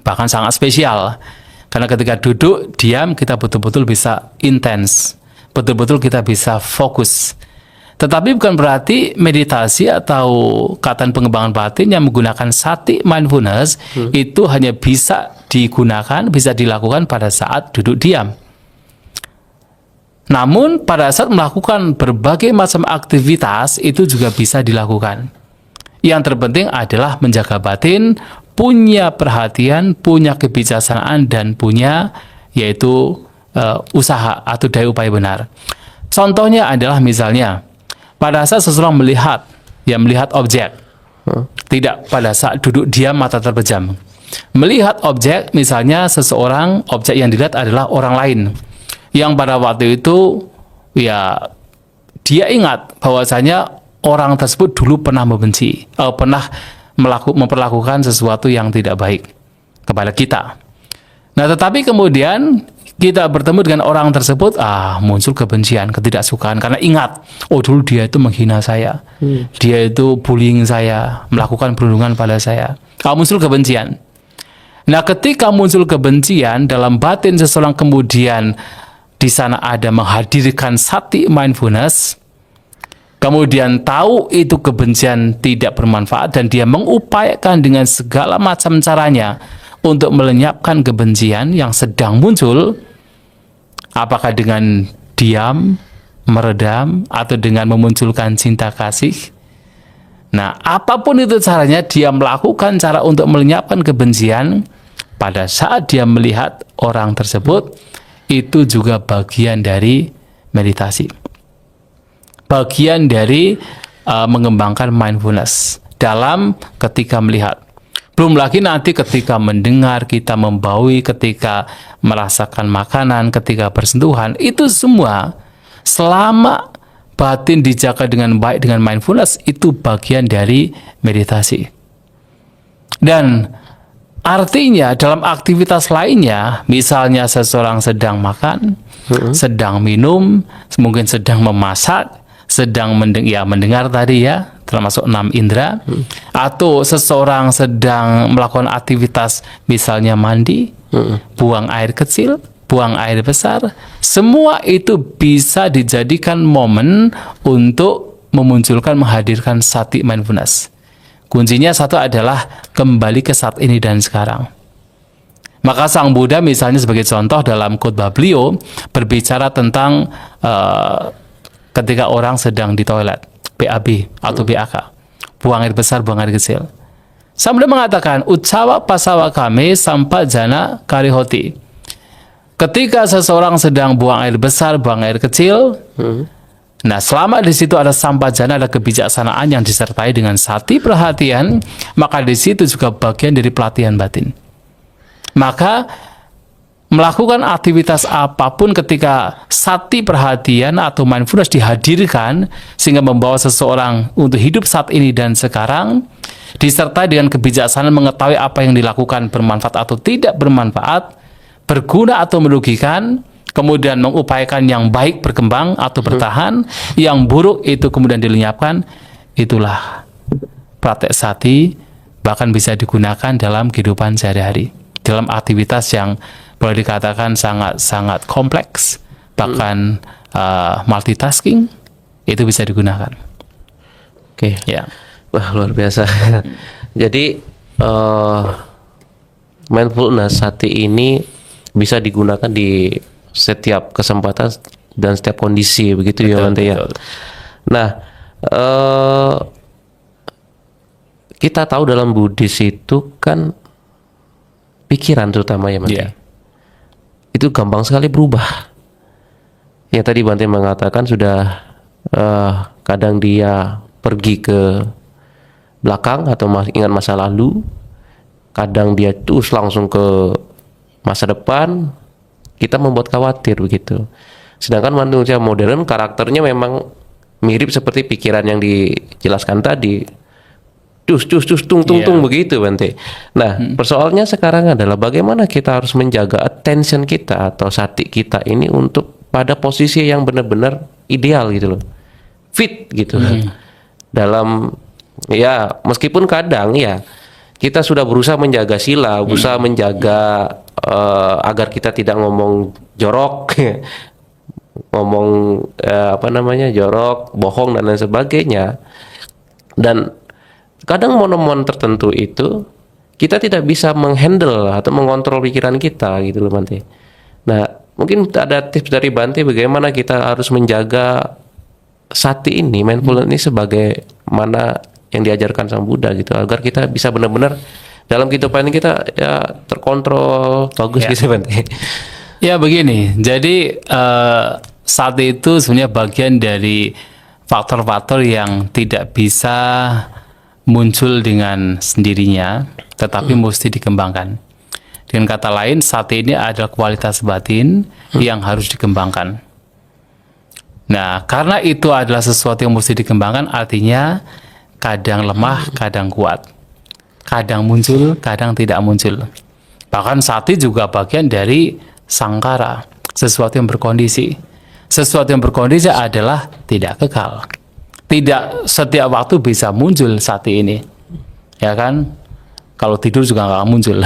bahkan sangat spesial. Karena ketika duduk diam kita betul-betul bisa intens, betul-betul kita bisa fokus. Tetapi bukan berarti meditasi atau katan pengembangan batin yang menggunakan sati mindfulness itu hanya bisa digunakan, bisa dilakukan pada saat duduk diam. Namun pada saat melakukan berbagai macam aktivitas itu juga bisa dilakukan. Yang terpenting adalah menjaga batin, punya perhatian, punya kebijaksanaan, dan punya yaitu usaha atau daya upaya benar. Contohnya adalah misalnya pada saat seseorang melihat objek, tidak pada saat duduk diam mata terpejam. Melihat objek, misalnya seseorang, objek yang dilihat adalah orang lain yang pada waktu itu ya dia ingat bahwasanya orang tersebut dulu pernah membenci, pernah memperlakukan sesuatu yang tidak baik kepada kita. Nah, tetapi kemudian kita bertemu dengan orang tersebut, muncul kebencian, ketidaksukaan karena ingat, oh dulu dia itu menghina saya, dia itu bullying saya, melakukan perundungan pada saya. Muncul kebencian. Nah, ketika muncul kebencian dalam batin seseorang, kemudian di sana ada menghadirkan sati mindfulness, kemudian tahu itu kebencian tidak bermanfaat dan dia mengupayakan dengan segala macam caranya untuk melenyapkan kebencian yang sedang muncul, apakah dengan diam, meredam, atau dengan memunculkan cinta kasih. Nah, apapun itu caranya, dia melakukan cara untuk melenyapkan kebencian. Pada saat dia melihat orang tersebut, itu juga bagian dari meditasi, bagian dari mengembangkan mindfulness dalam ketika melihat. Belum lagi nanti ketika mendengar, kita membaui, ketika merasakan makanan, ketika bersentuhan, itu semua selama batin dijaga dengan baik dengan mindfulness, itu bagian dari meditasi. Dan artinya dalam aktivitas lainnya, misalnya seseorang sedang makan, sedang minum, mungkin sedang memasak, sedang mendengar tadi ya, termasuk 6 indera, atau seseorang sedang melakukan aktivitas misalnya mandi, buang air kecil, buang air besar, semua itu bisa dijadikan momen untuk memunculkan, menghadirkan sati mindfulness. Kuncinya satu adalah kembali ke saat ini dan sekarang. Maka Sang Buddha misalnya sebagai contoh dalam khotbah beliau berbicara tentang ketika orang sedang di toilet, BAB atau BAK, buang air besar, buang air kecil. Sang Buddha mengatakan, Uccawa pasawa kame sampa jana karihoti. Ketika seseorang sedang buang air besar, buang air kecil, nah selama di situ ada sampajana, ada kebijaksanaan yang disertai dengan sati perhatian, maka di situ juga bagian dari pelatihan batin. Maka melakukan aktivitas apapun ketika sati perhatian atau mindfulness dihadirkan sehingga membawa seseorang untuk hidup saat ini dan sekarang, disertai dengan kebijaksanaan mengetahui apa yang dilakukan bermanfaat atau tidak bermanfaat, berguna atau merugikan, kemudian mengupayakan yang baik berkembang atau bertahan, yang buruk itu kemudian dilenyapkan. Itulah praktek sati, bahkan bisa digunakan dalam kehidupan sehari-hari, dalam aktivitas yang boleh dikatakan sangat-sangat kompleks, bahkan multitasking, itu bisa digunakan. Oke. Ya. Wah, luar biasa. Jadi mindfulness sati ini bisa digunakan di setiap kesempatan dan setiap kondisi, begitu ya Bante ya. Nah, kita tahu dalam Buddhis itu kan pikiran terutama ya Bante. Yeah. Itu gampang sekali berubah. Ya tadi Bante mengatakan sudah kadang dia pergi ke belakang atau ingat masa lalu, kadang dia terus langsung ke masa depan, kita membuat khawatir begitu. Sedangkan manusia modern karakternya memang mirip seperti pikiran yang dijelaskan tadi. Tung begitu Bante. Nah, persoalannya sekarang adalah bagaimana kita harus menjaga attention kita atau sati kita ini untuk pada posisi yang benar-benar ideal gitu loh. Fit gitu. Dalam ya meskipun kadang ya kita sudah berusaha menjaga sila, berusaha menjaga agar kita tidak ngomong jorok, ngomong jorok, bohong dan lain sebagainya. Dan kadang momen-momen tertentu itu kita tidak bisa menghandle atau mengontrol pikiran kita gitu loh Bante. Nah, mungkin ada tips dari Bante bagaimana kita harus menjaga sati ini, mindfulness ini sebagaimana yang diajarkan Sang Buddha gitu, agar kita bisa benar-benar dalam kehidupan ini kita ya terkontrol bagus gitu Bante. Ya begini, jadi sati itu sebenarnya bagian dari faktor-faktor yang tidak bisa muncul dengan sendirinya, tetapi mesti dikembangkan. Dengan kata lain, sati ini adalah kualitas batin yang harus dikembangkan. Nah, karena itu adalah sesuatu yang mesti dikembangkan, artinya kadang lemah, kadang kuat. Kadang muncul, kadang tidak muncul. Bahkan sati juga bagian dari sangkara, sesuatu yang berkondisi. Sesuatu yang berkondisi adalah tidak kekal. Tidak setiap waktu bisa muncul sati ini. Ya kan? Kalau tidur juga nggak muncul.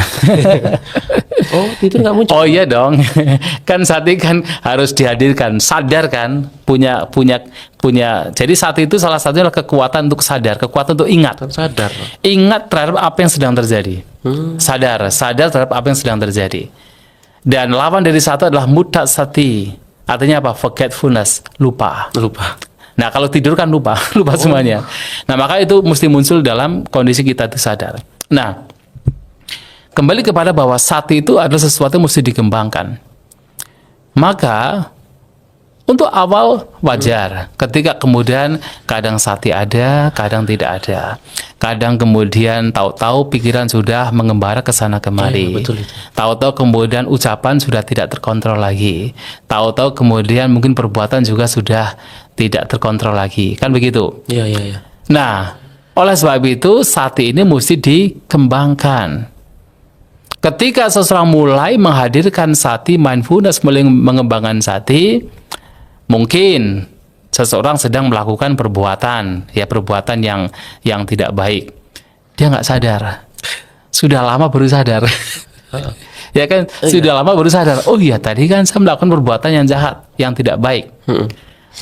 Oh, tidur nggak muncul? Oh iya dong. Kan sati kan harus dihadirkan, sadar kan, punya. Jadi sati itu salah satunya adalah kekuatan untuk sadar, kekuatan untuk ingat. Sadar. Ingat terhadap apa yang sedang terjadi. Sadar terhadap apa yang sedang terjadi. Dan lawan dari satu adalah muta sati. Artinya apa? Forgetfulness, lupa. Nah, kalau tidur kan lupa semuanya. Nah, maka itu mesti muncul dalam kondisi kita itu sadar. Nah, kembali kepada bahwa sati itu adalah sesuatu yang mesti dikembangkan. Maka untuk awal wajar, ketika kemudian kadang sati ada, kadang tidak ada. Kadang kemudian tahu-tahu pikiran sudah mengembara ke sana kemari. Tahu-tahu kemudian ucapan sudah tidak terkontrol lagi. Tahu-tahu kemudian mungkin perbuatan juga sudah tidak terkontrol lagi. Kan begitu? Iya. Nah, oleh sebab itu sati ini mesti dikembangkan. Ketika seseorang mulai menghadirkan sati, mindfulness, mulai mengembangkan sati, mungkin seseorang sedang melakukan perbuatan yang tidak baik. Dia nggak sadar. Sudah lama baru sadar. Ya kan, sudah lama baru sadar. Oh iya, tadi kan saya melakukan perbuatan yang jahat, yang tidak baik.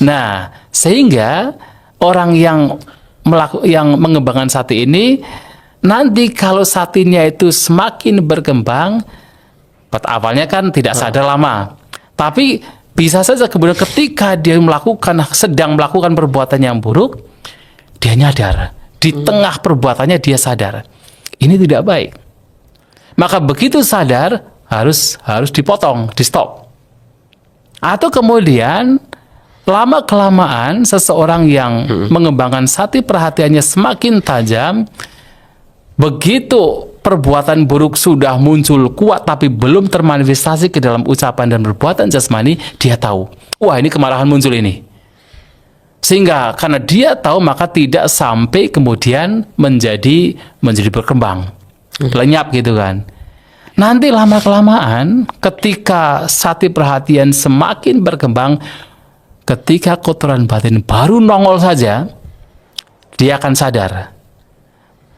Nah, sehingga orang yang mengembangkan sati ini, nanti kalau satinya itu semakin berkembang, awalnya kan tidak sadar lama. Tapi bisa saja kemudian ketika dia sedang melakukan perbuatan yang buruk, dia nyadar. Di tengah perbuatannya dia sadar. Ini tidak baik. Maka begitu sadar, harus dipotong, di stop. Atau kemudian lama-kelamaan seseorang yang mengembangkan sati perhatiannya semakin tajam, begitu perbuatan buruk sudah muncul kuat tapi belum termanifestasi ke dalam ucapan dan perbuatan jasmani, dia tahu, wah ini kemarahan muncul ini. Sehingga karena dia tahu, maka tidak sampai kemudian menjadi berkembang, lenyap gitu kan. Nanti lama-kelamaan ketika sati perhatian semakin berkembang, ketika kotoran batin baru nongol saja, dia akan sadar.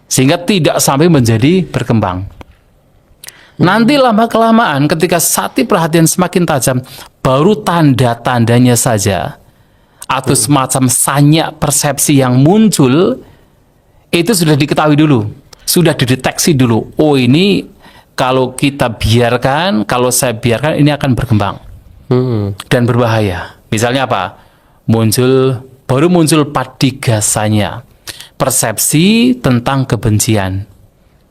Sehingga tidak sampai menjadi berkembang. Nanti lama-kelamaan ketika sati perhatian semakin tajam, baru tanda-tandanya saja, atau semacam sanya persepsi yang muncul, itu sudah diketahui dulu, sudah dideteksi dulu. Oh ini kalau kita biarkan, kalau saya biarkan, ini akan berkembang dan berbahaya. Misalnya apa? Baru muncul patigasanya, persepsi tentang kebencian,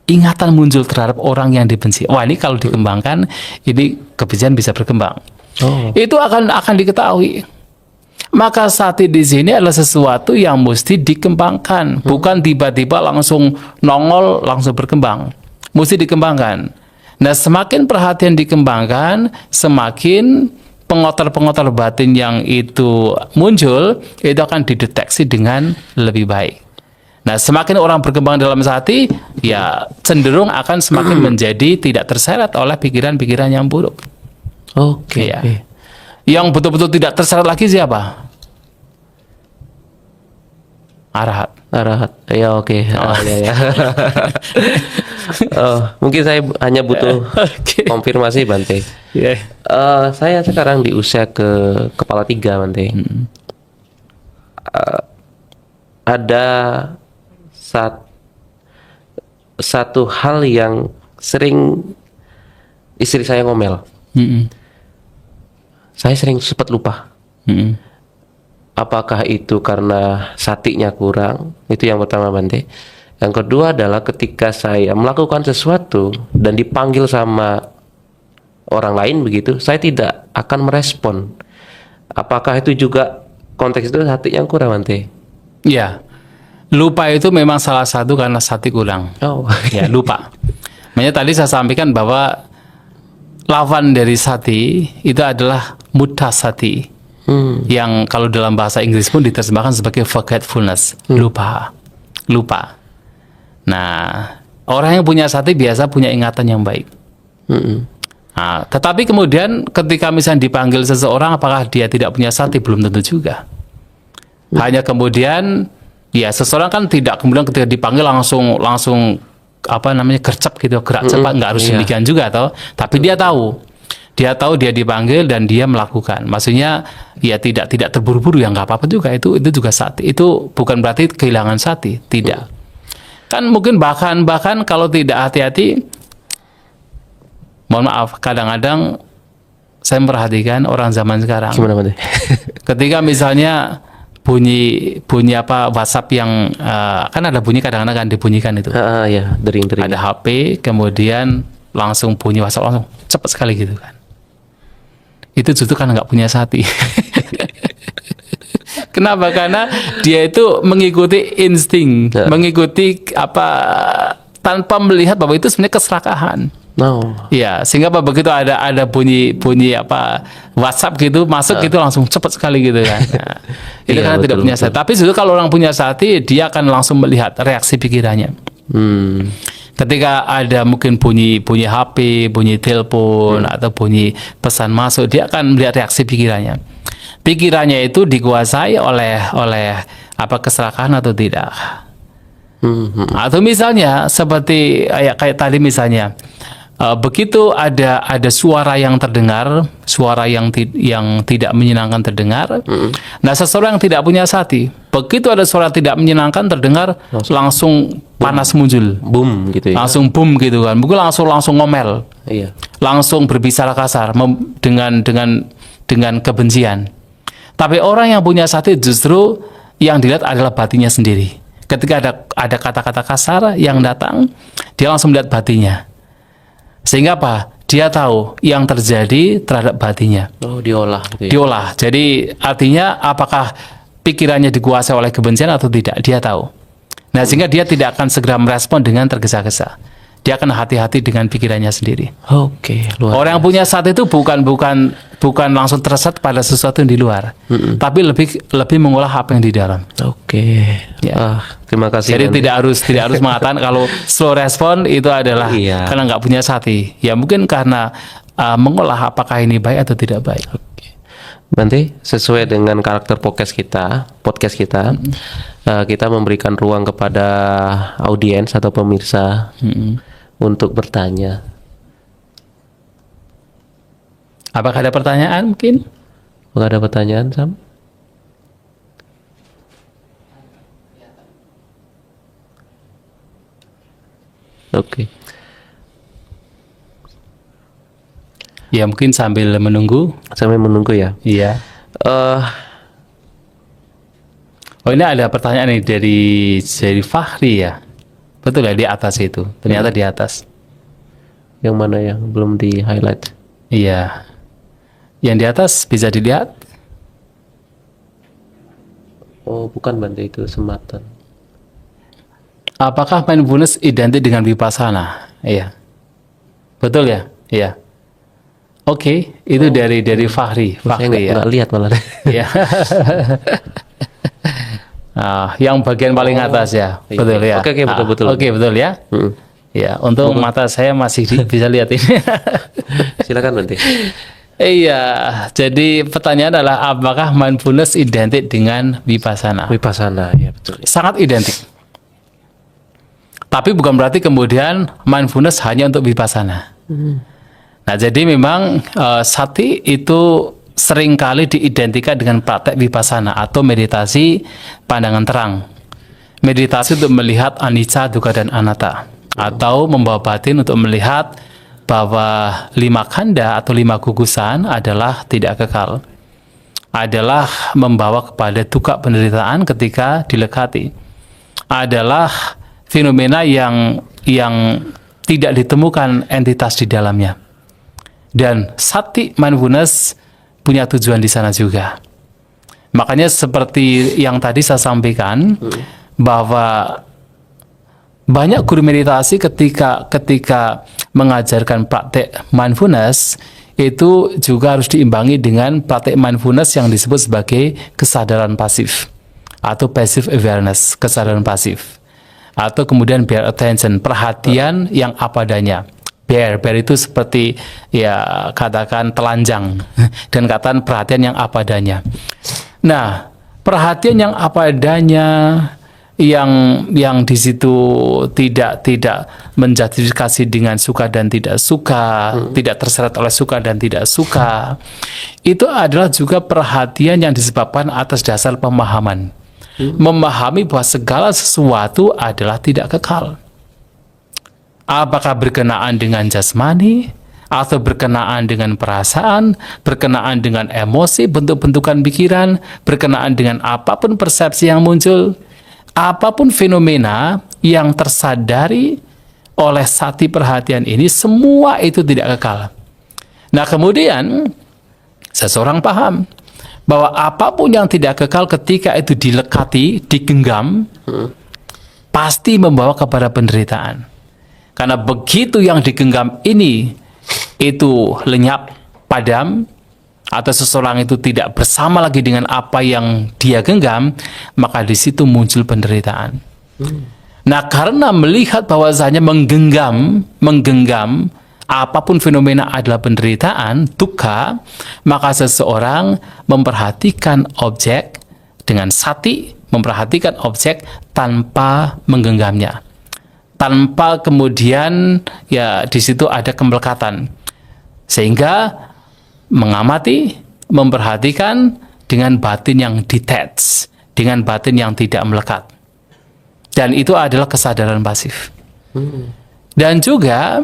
ingatan muncul terhadap orang yang dibenci. Wah ini kalau dikembangkan, ini kebencian bisa berkembang. Itu akan diketahui. Maka sati di sini adalah sesuatu yang mesti dikembangkan, bukan tiba-tiba langsung nongol, langsung berkembang. Mesti dikembangkan. Nah, semakin perhatian dikembangkan, semakin pengotor-pengotor batin yang itu muncul, itu akan dideteksi dengan lebih baik. Nah, semakin orang berkembang dalam sati, ya cenderung akan semakin menjadi tidak terseret oleh pikiran-pikiran yang buruk. Oke. Ya. Yang betul-betul tidak terseret lagi siapa? Arahat. Ya oke. Ya. Mungkin saya hanya butuh konfirmasi Bante. Saya sekarang di usia kepala 3 Bante. Ada satu hal yang sering istri saya ngomel. Saya sering cepat lupa. Apakah itu karena satinya kurang? Itu yang pertama Bante. Yang kedua adalah ketika saya melakukan sesuatu dan dipanggil sama orang lain begitu, saya tidak akan merespon. Apakah itu juga konteks itu sati yang kurang Bante? Ya, lupa itu memang salah satu karena sati kurang. Ya, lupa. Makanya tadi saya sampaikan bahwa lawan dari sati itu adalah mutasati, yang kalau dalam bahasa Inggris pun diterjemahkan sebagai forgetfulness, lupa. Nah, orang yang punya sati biasa punya ingatan yang baik. Nah, tetapi kemudian ketika misalnya dipanggil seseorang, apakah dia tidak punya sati? Belum tentu juga. Hanya kemudian, ya seseorang kan tidak kemudian ketika dipanggil langsung gercep gitu, gerak cepat, nggak harus demikian juga toh. Tapi dia tahu dia dipanggil dan dia melakukan. Maksudnya ya tidak terburu-buru, ya nggak apa-apa juga, itu juga sati. Itu bukan berarti kehilangan sati, tidak. Kan mungkin bahkan kalau tidak hati-hati, mohon maaf, kadang-kadang saya memperhatikan orang zaman sekarang. Gimana Bante? Ketika misalnya bunyi WhatsApp yang kan ada bunyi, kadang-kadang kan dibunyikan itu. Ya, dering. Ada HP, kemudian langsung bunyi WhatsApp, langsung cepat sekali gitu kan. Itu justru kan nggak punya sati. Kenapa? Karena dia itu mengikuti insting, mengikuti tanpa melihat bahwa itu sebenarnya keserakahan. Ya, sehingga begitu ada bunyi WhatsApp gitu masuk, gitu langsung cepat sekali gitu kan. Nah, itu karena tidak punya sati. Tapi justru kalau orang punya sati, dia akan langsung melihat reaksi pikirannya. Ketika ada mungkin bunyi HP, bunyi telepon, atau bunyi pesan masuk, dia akan melihat reaksi pikirannya. Pikirannya itu dikuasai oleh keserakahan atau tidak. Atau misalnya seperti kayak tadi misalnya, Begitu ada suara yang terdengar, suara yang tidak menyenangkan terdengar. Nah, seseorang yang tidak punya sati, begitu ada suara tidak menyenangkan terdengar, langsung panas muncul, Boom gitu ya. langsung boom gitu kan. Mungkin langsung ngomel, Iya. langsung berbicara kasar dengan kebencian. Tapi orang yang punya sati justru yang dilihat adalah batinnya sendiri. Ketika ada kata-kata kasar yang datang, dia langsung melihat batinnya. Sehingga apa? Dia tahu yang terjadi terhadap batinnya. Oh, diolah gitu ya. Diolah. Jadi artinya apakah pikirannya dikuasai oleh kebencian atau tidak? Dia tahu. Nah, sehingga dia tidak akan segera merespon dengan tergesa-gesa. Dia akan hati-hati dengan pikirannya sendiri. Oke, luar Orang yang punya sati itu bukan langsung tersesat pada sesuatu yang di luar, tapi lebih mengolah apa yang di dalam. Oke. Ya. Terima kasih. Jadi Bante. tidak harus mengatakan kalau slow respon itu adalah Iya. karena nggak punya sati. Ya mungkin karena mengolah apakah ini baik atau tidak baik. Bante, sesuai dengan karakter podcast kita, kita memberikan ruang kepada audiens atau pemirsa untuk bertanya. Apakah ada pertanyaan mungkin? Apakah ada pertanyaan, Sam? Oke. Ya mungkin sambil menunggu. Sambil menunggu ya. Iya. Oh, ini ada pertanyaan nih dari Fahri ya. Betul ya, di atas itu. Ternyata di atas. Yang mana yang belum di highlight? Iya. Yang di atas bisa dilihat. Oh, bukan Bante, itu sematan. Apakah mindfulness identik dengan vipassana? Iya. Betul ya? Iya. Oke, itu dari Fahri. Saya Fahri ya. nggak lihat malah. Iya. Nah, yang bagian paling atas ya. Iya. Betul ya. Oke, betul. Oke, betul ya. Ya, untuk mata saya masih bisa lihat ini. Silakan Bante. Iya, jadi pertanyaan adalah apakah mindfulness identik dengan vipassana? Vipassana, ya betul. Sangat identik. Tapi bukan berarti kemudian mindfulness hanya untuk vipassana. Nah, jadi memang sati itu seringkali diidentikan dengan praktek vipassana atau meditasi pandangan terang. Meditasi untuk melihat anicca, dukkha, dan anatta. Atau membawa batin untuk melihat bahwa 5 khandha atau 5 gugusan adalah tidak kekal. Adalah membawa kepada duka penderitaan ketika dilekati. Adalah fenomena yang tidak ditemukan entitas di dalamnya. Dan sati mindfulness punya tujuan di sana juga. Makanya seperti yang tadi saya sampaikan, bahwa banyak guru meditasi ketika mengajarkan praktek mindfulness itu juga harus diimbangi dengan praktek mindfulness yang disebut sebagai kesadaran pasif atau passive awareness, kesadaran pasif. Atau kemudian bare attention, perhatian yang apa adanya. Bare itu seperti ya katakan telanjang dan katakan perhatian yang apa adanya. Nah, perhatian yang apa adanya yang di situ tidak menjustifikasi dengan suka dan tidak suka, tidak terseret oleh suka dan tidak suka. Itu adalah juga perhatian yang disebabkan atas dasar pemahaman. Memahami bahwa segala sesuatu adalah tidak kekal. Apakah berkenaan dengan jasmani, atau berkenaan dengan perasaan, berkenaan dengan emosi, bentuk-bentukan pikiran, berkenaan dengan apapun persepsi yang muncul, apapun fenomena yang tersadari oleh sati perhatian ini, semua itu tidak kekal. Nah, kemudian seseorang paham bahwa apapun yang tidak kekal ketika itu dilekati, digenggam, pasti membawa kepada penderitaan. Karena begitu yang digenggam ini itu lenyap, padam, atau seseorang itu tidak bersama lagi dengan apa yang dia genggam, maka di situ muncul penderitaan. Nah, karena melihat bahwasanya menggenggam apapun fenomena adalah penderitaan, dukkha, maka seseorang memperhatikan objek dengan sati, memperhatikan objek tanpa menggenggamnya, tanpa kemudian ya di situ ada kemelekatan. Sehingga mengamati, memperhatikan dengan batin yang detached, dengan batin yang tidak melekat. Dan itu adalah kesadaran pasif. Dan juga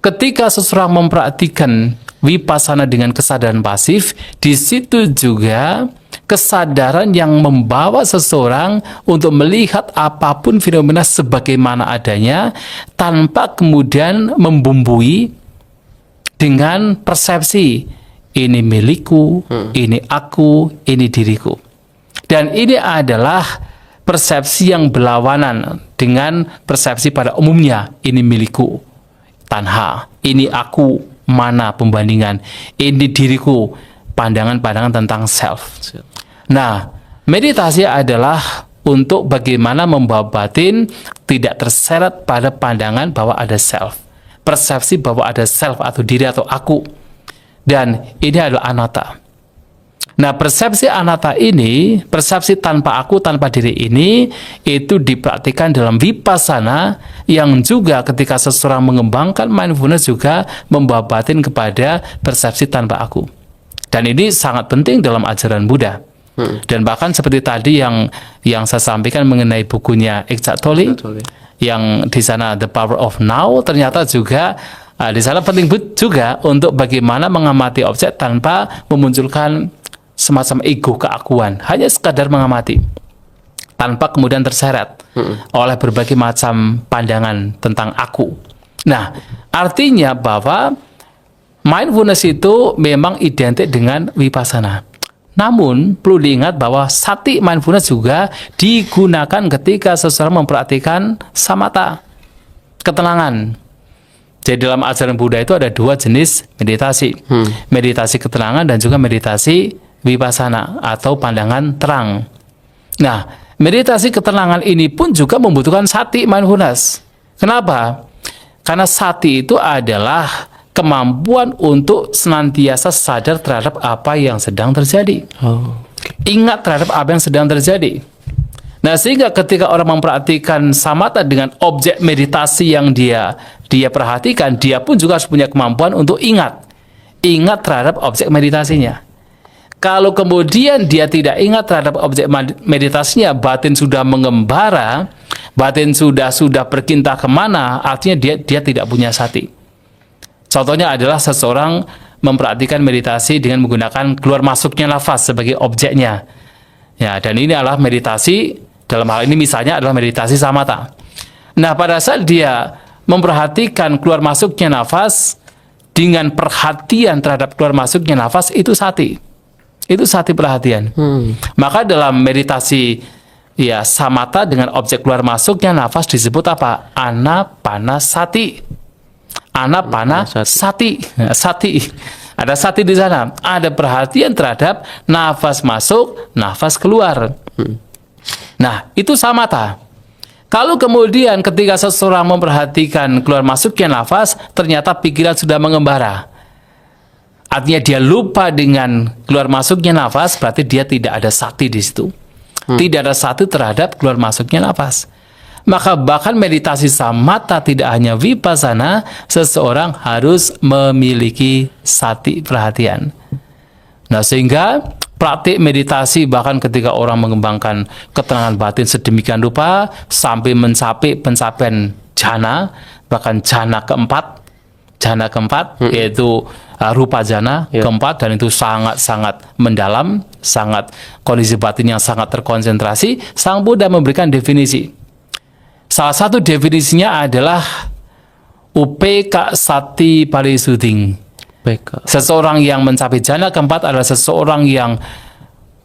ketika seseorang mempraktikkan vipassana dengan kesadaran pasif, di situ juga kesadaran yang membawa seseorang untuk melihat apapun fenomena sebagaimana adanya tanpa kemudian membumbui dengan persepsi ini milikku, ini aku, ini diriku. Dan ini adalah persepsi yang berlawanan dengan persepsi pada umumnya, ini milikku, tanha, ini aku, mana pembandingan, ini diriku, pandangan-pandangan tentang self. Nah, meditasi adalah untuk bagaimana membawa batin tidak terseret pada pandangan bahwa ada self, persepsi bahwa ada self atau diri atau aku, dan ini adalah anatta. Nah, persepsi anatta ini, persepsi tanpa aku, tanpa diri ini, itu dipraktikkan dalam vipassana yang juga ketika seseorang mengembangkan mindfulness juga membawa batin kepada persepsi tanpa aku. Dan ini sangat penting dalam ajaran Buddha. Dan bahkan seperti tadi yang saya sampaikan mengenai bukunya Eckhart Tolle, yang di sana The Power of Now, ternyata juga di sana penting juga untuk bagaimana mengamati objek tanpa memunculkan semacam ego keakuan, hanya sekadar mengamati tanpa kemudian terseret oleh berbagai macam pandangan tentang aku. Nah, artinya bahwa mindfulness itu memang identik dengan vipassana. Namun perlu diingat bahwa sati mindfulness juga digunakan ketika seseorang mempraktikkan samatha, ketenangan. Jadi dalam ajaran Buddha itu ada dua jenis meditasi, meditasi ketenangan dan juga meditasi vipassana atau pandangan terang. Nah, meditasi ketenangan ini pun juga membutuhkan sati mindfulness. Kenapa? Karena sati itu adalah kemampuan untuk senantiasa sadar terhadap apa yang sedang terjadi. Ingat terhadap apa yang sedang terjadi. Nah, sehingga ketika orang mempraktikkan samatha dengan objek meditasi yang dia perhatikan, dia pun juga harus punya kemampuan untuk ingat terhadap objek meditasinya. Kalau kemudian dia tidak ingat terhadap objek meditasinya, batin sudah mengembara, batin sudah berkintah kemana, artinya dia tidak punya sati. Contohnya adalah seseorang mempraktikkan meditasi dengan menggunakan keluar masuknya nafas sebagai objeknya. Ya, dan ini adalah meditasi, dalam hal ini misalnya adalah meditasi samatha. Nah, pada saat dia memperhatikan keluar masuknya nafas dengan perhatian terhadap keluar masuknya nafas, itu sati. Itu sati perhatian. Maka dalam meditasi ya samatha dengan objek keluar masuknya nafas disebut apa? Anapanasati. Anapanasati. Sati. Ada sati di sana. Ada perhatian terhadap nafas masuk, nafas keluar. Nah, itu samatha. Kalau kemudian ketika seseorang memperhatikan keluar masuknya nafas, ternyata pikiran sudah mengembara. Artinya dia lupa dengan keluar masuknya nafas, berarti dia tidak ada sati di situ. Tidak ada sati terhadap keluar masuknya nafas. Maka bahkan meditasi samatha tidak hanya vipassana, seseorang harus memiliki sati perhatian. Nah, sehingga praktik meditasi bahkan ketika orang mengembangkan ketenangan batin sedemikian rupa sampai mencapai pencapaian jhana, bahkan jhana keempat yaitu rupa jhana keempat, dan itu sangat-sangat mendalam, sangat kondisi batin yang sangat terkonsentrasi. Sang Buddha memberikan definisi. Salah satu definisinya adalah upeka sati parisuddhing. Seseorang yang mencapai jhana keempat adalah seseorang yang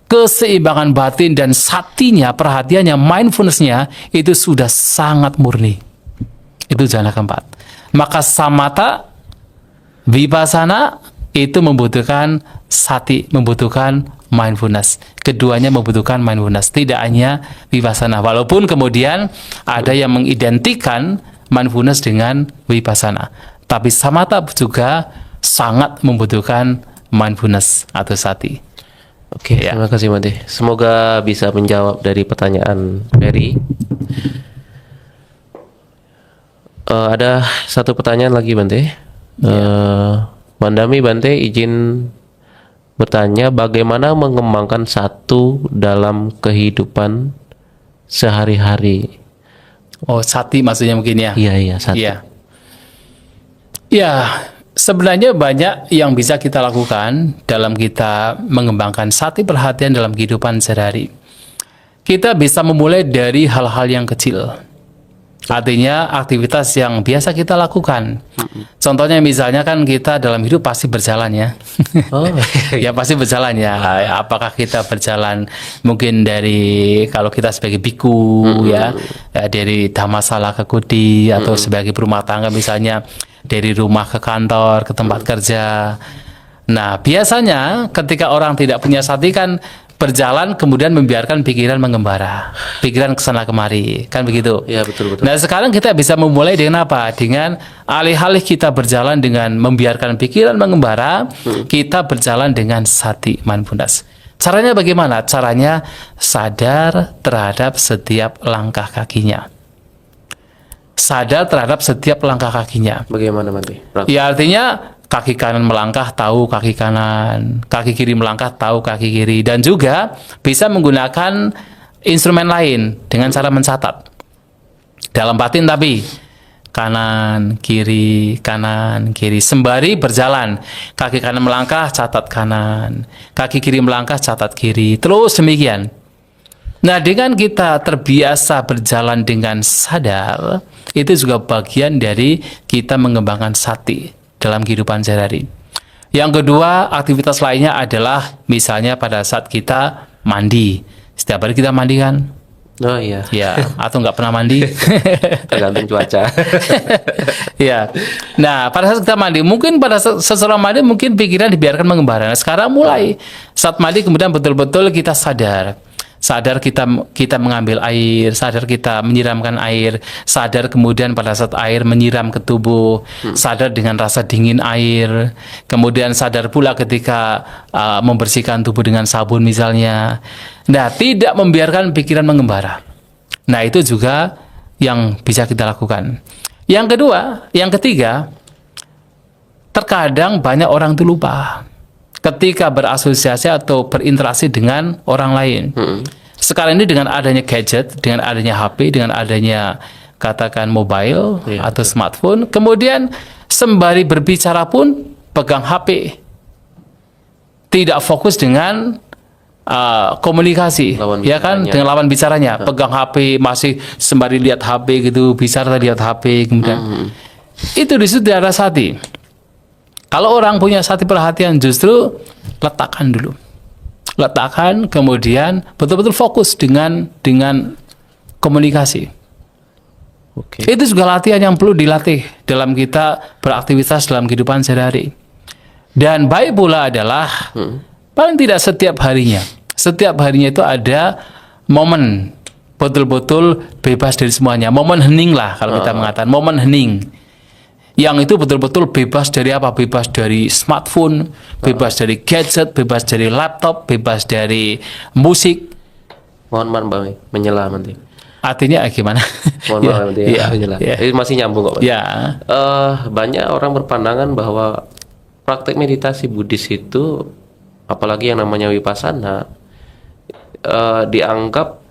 keseimbangan batin dan satinya, perhatiannya, mindfulness-nya itu sudah sangat murni. Itu jhana keempat. Maka samatha, vipassana itu membutuhkan sati, membutuhkan mindfulness. Keduanya membutuhkan mindfulness, tidak hanya vipassana. Walaupun kemudian ada yang mengidentikan mindfulness dengan vipassana, tapi samatha juga sangat membutuhkan mindfulness atau sati. Oke, terima kasih Mate. Semoga bisa menjawab dari pertanyaan Ferry. Ada satu pertanyaan lagi Bante. Mandami Bante izin bertanya bagaimana mengembangkan satu dalam kehidupan sehari-hari. Oh, sati maksudnya mungkin ya. Iya satu. Iya. Ya, sebenarnya banyak yang bisa kita lakukan dalam kita mengembangkan sati perhatian dalam kehidupan sehari-hari. Kita bisa memulai dari hal-hal yang kecil. Artinya aktivitas yang biasa kita lakukan. Contohnya misalnya kan kita dalam hidup pasti berjalan ya. Oh, Ya pasti berjalan ya. Apakah kita berjalan mungkin dari kalau kita sebagai biku ya dari Dhammasala ke Kuti atau sebagai berumah tangga misalnya dari rumah ke kantor ke tempat kerja. Nah biasanya ketika orang tidak punya sati kan berjalan kemudian membiarkan pikiran mengembara, pikiran kesana kemari, kan begitu? Iya betul. Nah sekarang kita bisa memulai dengan apa? Dengan alih-alih kita berjalan dengan membiarkan pikiran mengembara, kita berjalan dengan sati mindfulness. Caranya bagaimana? Caranya sadar terhadap setiap langkah kakinya. Sadar terhadap setiap langkah kakinya. Bagaimana Bante? Ya artinya kaki kanan melangkah tahu kaki kanan, kaki kiri melangkah tahu kaki kiri, dan juga bisa menggunakan instrumen lain dengan cara mencatat dalam batin tapi kanan kiri sembari berjalan, kaki kanan melangkah catat kanan, kaki kiri melangkah catat kiri, terus demikian. Nah dengan kita terbiasa berjalan dengan sadar, itu juga bagian dari kita mengembangkan sati dalam kehidupan sehari-hari. Yang kedua, aktivitas lainnya adalah misalnya pada saat kita mandi. Setiap hari kita mandi kan? Oh iya. Ya, atau nggak pernah mandi? Tergantung cuaca. Ya. Nah, pada saat kita mandi, mungkin pada seseorang mandi mungkin pikiran dibiarkan mengembara. Nah, sekarang mulai saat mandi kemudian betul-betul kita sadar kita mengambil air, sadar kita menyiramkan air, sadar kemudian pada saat air menyiram ke tubuh, sadar dengan rasa dingin air, kemudian sadar pula ketika membersihkan tubuh dengan sabun misalnya. Nah, tidak membiarkan pikiran mengembara. Nah, itu juga yang bisa kita lakukan. Yang ketiga, terkadang banyak orang itu lupa ketika berasosiasi atau berinteraksi dengan orang lain. Sekarang ini dengan adanya gadget, dengan adanya HP, dengan adanya katakan mobile atau smartphone, kemudian sembari berbicara pun pegang HP, tidak fokus dengan komunikasi, ya kan, dengan lawan bicaranya, pegang HP masih sembari lihat HP gitu, bicara lihat HP, kemudian itu di situ tidak ada sati. Kalau orang punya sati perhatian justru letakkan dulu. Letakkan kemudian betul-betul fokus dengan komunikasi. Oke. Itu juga latihan yang perlu dilatih dalam kita beraktivitas dalam kehidupan sehari-hari. Dan baik pula adalah paling tidak setiap harinya itu ada momen betul-betul bebas dari semuanya. Momen hening lah kalau kita mengatakan momen hening. Yang itu betul-betul bebas dari apa? Bebas dari smartphone, bebas dari gadget, bebas dari laptop, bebas dari musik. Mohon maaf Bang, menyela nanti. Artinya gimana? Mohon maaf nanti ya, menyela. Ini masih nyambung kok. Ya. Banyak orang berpandangan bahwa praktek meditasi Buddhis itu, apalagi yang namanya Vipassana, dianggap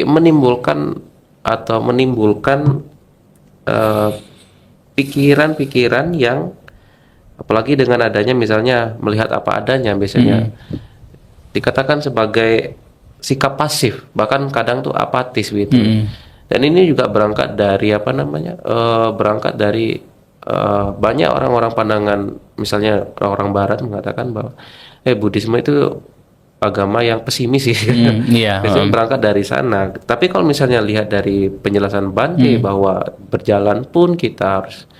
menimbulkan pikiran-pikiran yang apalagi dengan adanya misalnya melihat apa adanya biasanya dikatakan sebagai sikap pasif, bahkan kadang tuh apatis gitu. Dan ini juga berangkat dari banyak orang-orang pandangan, misalnya orang Barat mengatakan bahwa Buddhisme itu agama yang pesimis sih. Biasanya berangkat dari sana. Tapi kalau misalnya lihat dari penjelasan Bante bahwa berjalan pun kita harus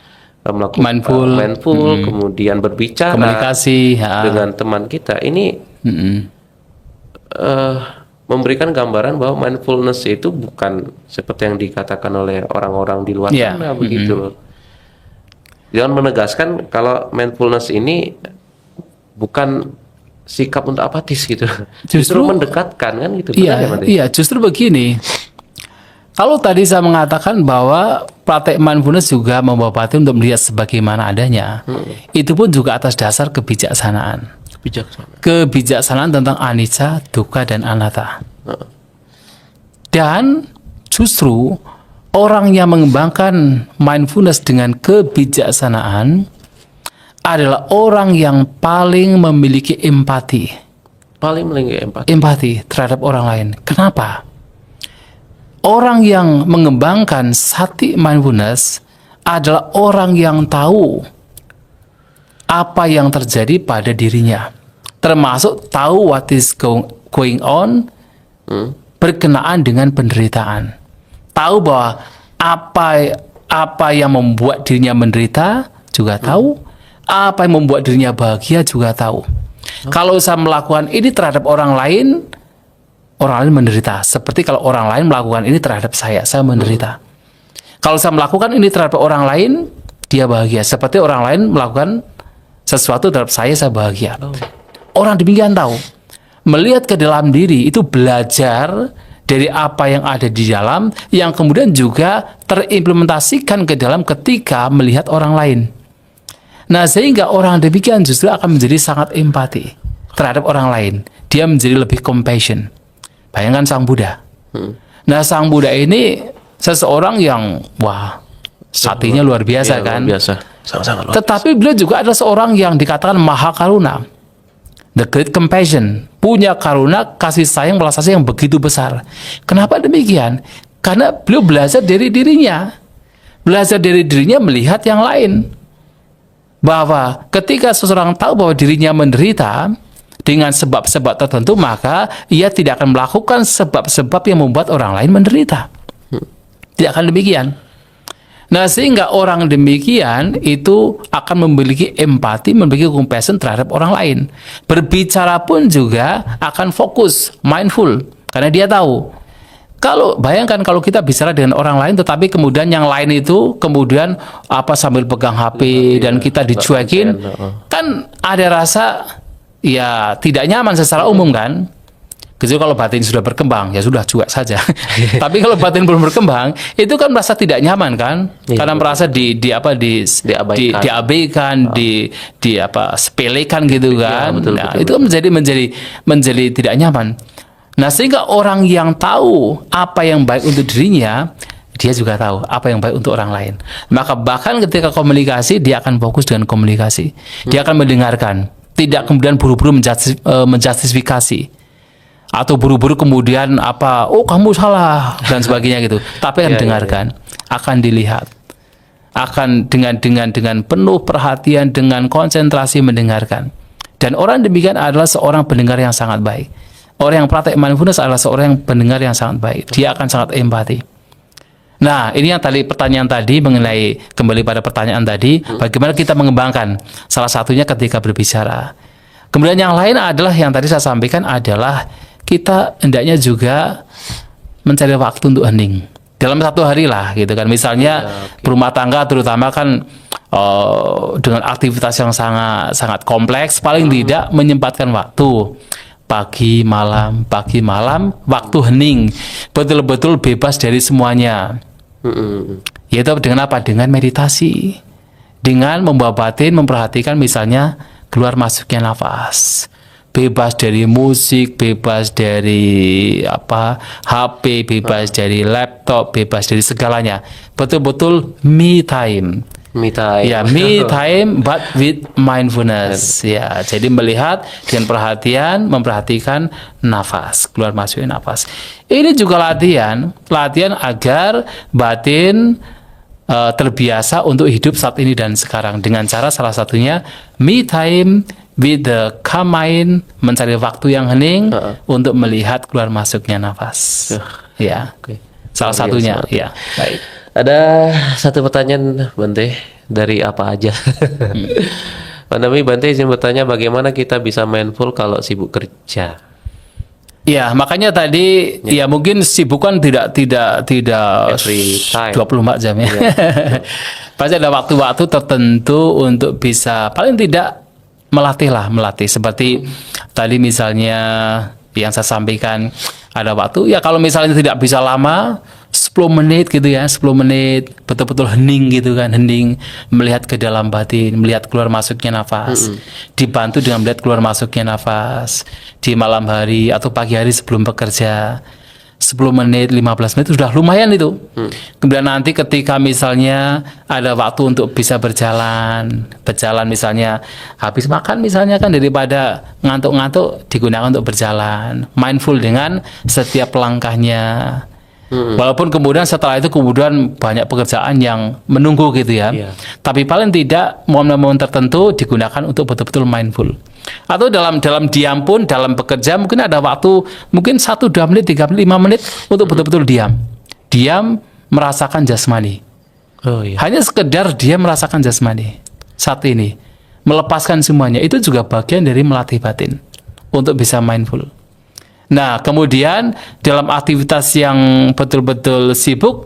melakukan mindful, kemudian berbicara, komunikasi dengan teman kita. Ini memberikan gambaran bahwa mindfulness itu bukan seperti yang dikatakan oleh orang-orang di luar sana begitu. Jangan menegaskan kalau mindfulness ini bukan sikap untuk apatis gitu. Justru mendekatkan kan gitu. Iya, justru begini. Kalau tadi saya mengatakan bahwa praktek mindfulness juga membawa batin untuk melihat sebagaimana adanya. Itu pun juga atas dasar kebijaksanaan. Kebijaksanaan tentang anicca, dukkha, dan anatta. Dan justru orang yang mengembangkan mindfulness dengan kebijaksanaan adalah orang yang paling memiliki empati. Paling memiliki empati. Empati terhadap orang lain. Kenapa? Orang yang mengembangkan sati mindfulness adalah orang yang tahu apa yang terjadi pada dirinya, termasuk tahu what is going on berkenaan dengan penderitaan. Tahu bahwa apa yang membuat dirinya menderita juga tahu, apa yang membuat dirinya bahagia juga tahu. Kalau saya melakukan ini terhadap orang lain menderita. Seperti kalau orang lain melakukan ini terhadap saya menderita. Kalau saya melakukan ini terhadap orang lain, dia bahagia. Seperti orang lain melakukan sesuatu terhadap saya bahagia. Orang demikian tahu. Melihat ke dalam diri itu belajar dari apa yang ada di dalam, yang kemudian juga terimplementasikan ke dalam ketika melihat orang lain. Nah, sehingga orang demikian justru akan menjadi sangat empati terhadap orang lain. Dia menjadi lebih compassion. Bayangkan Sang Buddha. Nah, Sang Buddha ini seseorang yang satinya luar biasa, kan? Luar biasa. Sangat-sangat luar biasa. Tetapi beliau juga adalah seorang yang dikatakan maha karuna. The great compassion. Punya karuna, kasih sayang, belas kasih yang begitu besar. Kenapa demikian? Karena beliau belajar dari dirinya. Belajar dari dirinya melihat yang lain. Bahwa ketika seseorang tahu bahwa dirinya menderita dengan sebab-sebab tertentu, maka ia tidak akan melakukan sebab-sebab yang membuat orang lain menderita. Tidak akan demikian. Nah, sehingga orang demikian itu akan memiliki empati, memiliki compassion terhadap orang lain. Berbicara pun juga akan fokus, mindful, karena dia tahu. Bayangkan kalau kita bicara dengan orang lain, tetapi kemudian yang lain itu kemudian sambil pegang HP dan kita dicuekin, kan ada rasa ya tidak nyaman secara umum, kan? Kecuali kalau batin sudah berkembang, ya sudah cuek saja. Tapi kalau batin belum berkembang, itu kan merasa tidak nyaman, kan? Karena merasa diabaikan, sepelekan gitu, kan? Betul, nah, itu menjadi tidak nyaman. Nah, sehingga orang yang tahu apa yang baik untuk dirinya, dia juga tahu apa yang baik untuk orang lain. Maka bahkan ketika komunikasi, dia akan fokus dengan komunikasi. Dia akan mendengarkan. Tidak kemudian buru-buru menjustifikasi atau buru-buru kemudian kamu salah dan sebagainya gitu. Tapi akan dengarkan, akan dilihat, akan dengan penuh perhatian, dengan konsentrasi mendengarkan. Dan orang demikian adalah seorang pendengar yang sangat baik. Orang yang praktek mindfulness adalah seorang yang pendengar yang sangat baik. Dia akan sangat empati. Nah, ini yang tadi pertanyaan tadi mengenai, kembali pada pertanyaan tadi, bagaimana kita mengembangkan, salah satunya ketika berbicara. Kemudian yang lain adalah yang tadi saya sampaikan adalah kita hendaknya juga mencari waktu untuk hening dalam satu hari lah, gitu kan. Misalnya berumah tangga terutama kan dengan aktivitas yang sangat kompleks, paling tidak menyempatkan waktu pagi malam, waktu hening, betul-betul bebas dari semuanya. Yaitu dengan apa? Dengan meditasi, dengan membawa batin, memperhatikan misalnya keluar masuknya nafas, bebas dari musik, bebas dari HP, bebas dari laptop, bebas dari segalanya. Betul-betul me time. Ya, me time but with mindfulness. Ya, jadi melihat dengan perhatian, memperhatikan nafas, keluar masuknya nafas. Ini juga latihan agar batin terbiasa untuk hidup saat ini dan sekarang dengan cara salah satunya me time with the calm mind, mencari waktu yang hening untuk melihat keluar masuknya nafas. Ya, salah satunya. Ya, baik. Ada satu pertanyaan, Bante, dari apa aja. Pandemi, Bante izin bertanya, bagaimana kita bisa mindful kalau sibuk kerja? Ya, makanya tadi ya mungkin sibuk kan tidak Every time. 24 jam ya. Pasti ada waktu-waktu tertentu untuk bisa paling tidak melatih. Seperti tadi misalnya yang saya sampaikan, ada waktu ya kalau misalnya tidak bisa lama, 10 menit gitu ya, 10 menit betul-betul hening gitu kan, hening, melihat ke dalam batin, melihat keluar masuknya nafas, dibantu dengan melihat keluar masuknya nafas di malam hari atau pagi hari sebelum bekerja. 10 menit, 15 menit sudah lumayan itu. Kemudian nanti ketika misalnya ada waktu untuk bisa berjalan misalnya habis makan misalnya kan, daripada ngantuk-ngantuk digunakan untuk berjalan, mindful dengan setiap langkahnya. Walaupun kemudian setelah itu kemudian banyak pekerjaan yang menunggu gitu ya. Iya. Tapi paling tidak momen-momen tertentu digunakan untuk betul-betul mindful. Atau dalam diam pun, dalam bekerja mungkin ada waktu mungkin 1, 2 menit, 3 menit, 5 menit untuk betul-betul diam. Diam merasakan jasmani. Oh iya. Hanya sekedar dia merasakan jasmani saat ini. Melepaskan semuanya. Itu juga bagian dari melatih batin untuk bisa mindful. Nah, kemudian dalam aktivitas yang betul-betul sibuk,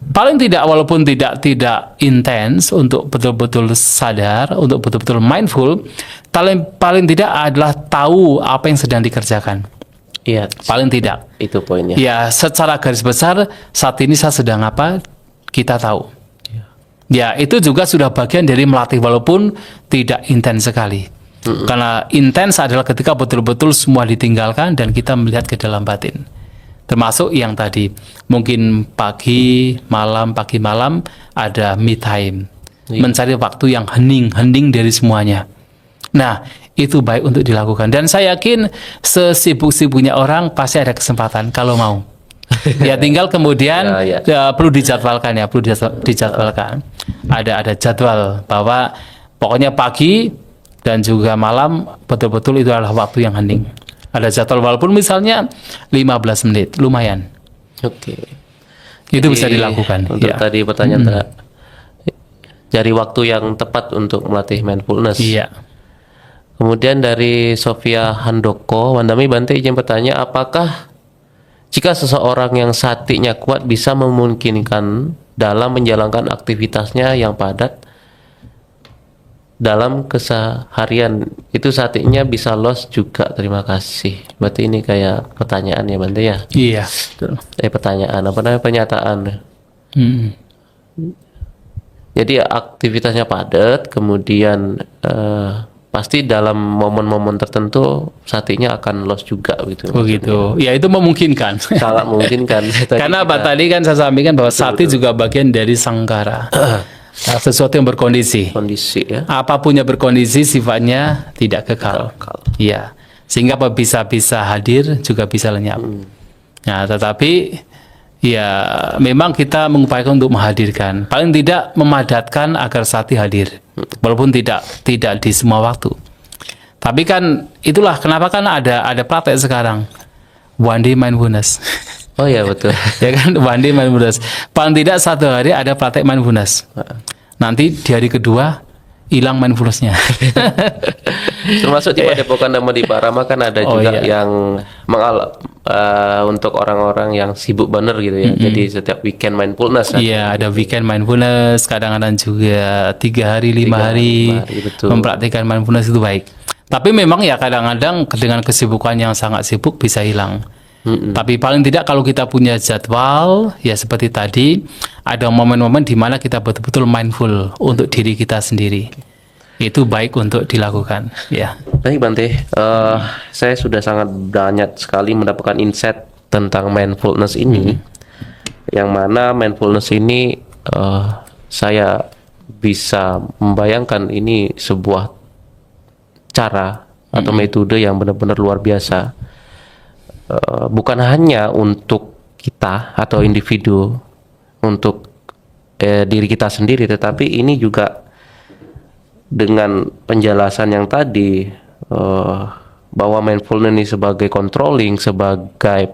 paling tidak, walaupun tidak intens, untuk betul-betul sadar, untuk betul-betul mindful, paling tidak adalah tahu apa yang sedang dikerjakan. Iya. Paling tidak. Itu poinnya. Ya, secara garis besar saat ini saya sedang apa, kita tahu. Ya, itu juga sudah bagian dari melatih walaupun tidak intens sekali. Karena intens adalah ketika betul-betul semua ditinggalkan dan kita melihat ke dalam batin. Termasuk yang tadi, mungkin pagi malam ada me time. Mencari waktu yang hening dari semuanya. Nah, itu baik untuk dilakukan. Dan saya yakin sesibuk-sibuknya orang pasti ada kesempatan kalau mau. Ya tinggal kemudian ya, perlu dijadwalkan ya, perlu dijadwalkan. Ada jadwal bahwa pokoknya pagi dan juga malam betul-betul itu adalah waktu yang hening. Ada jadwal walaupun misalnya 15 menit, lumayan. Oke. Itu Jadi, bisa dilakukan. Untuk Ya. tadi pertanyaan cari waktu yang tepat untuk melatih mindfulness. Iya. Kemudian dari Sofia Handoko, Wandami Bante izin bertanya, apakah jika seseorang yang satinya kuat bisa memungkinkan dalam menjalankan aktivitasnya yang padat dalam keseharian itu satinya bisa loss juga? Terima kasih. Berarti ini kayak pertanyaan ya Bante ya? Iya. Betul. Pertanyaan apa namanya, pernyataan. Jadi aktivitasnya padat, kemudian pasti dalam momen-momen tertentu satinya akan loss juga gitu. Begitu. Ya itu memungkinkan. Sangat memungkinkan. Karena apa tadi kan saya sampaikan bahwa sati juga bagian dari sangkara. Nah, sesuatu yang berkondisi. Kondisi ya. Apapun yang berkondisi sifatnya tidak kekal. Iya. Sehingga apa bisa hadir juga bisa lenyap. Nah, tetapi ya memang kita mengupayakan untuk menghadirkan. Paling tidak memadatkan agar sati hadir. Walaupun tidak di semua waktu. Tapi kan itulah kenapa kan ada praktek sekarang. One day mindfulness. Oh ya betul. Ya kan, one day mindfulness. Paling tidak 1 hari ada praktek mindfulness. Nanti di hari kedua hilang mindfulnessnya. Termasuk di Padepokan Dhamma di Parama kan ada juga yang untuk orang-orang yang sibuk bener gitu ya. Jadi setiap weekend mindfulness. Iya, ada weekend mindfulness, kadang-kadang juga 3 hari, 5 hari betul. mempraktikkan mindfulness itu baik. Tapi memang ya kadang-kadang dengan kesibukan yang sangat sibuk bisa hilang. Tapi paling tidak kalau kita punya jadwal, ya seperti tadi, ada momen-momen di mana kita betul-betul mindful untuk diri kita sendiri. Itu baik untuk dilakukan. Ya. Baik Bante, saya sudah sangat banyak sekali mendapatkan insight tentang mindfulness ini, yang mana mindfulness ini saya bisa membayangkan ini sebuah cara atau metode yang benar-benar luar biasa. Bukan hanya untuk kita atau individu, untuk diri kita sendiri, tetapi ini juga dengan penjelasan yang tadi bahwa mindfulness ini sebagai controlling, sebagai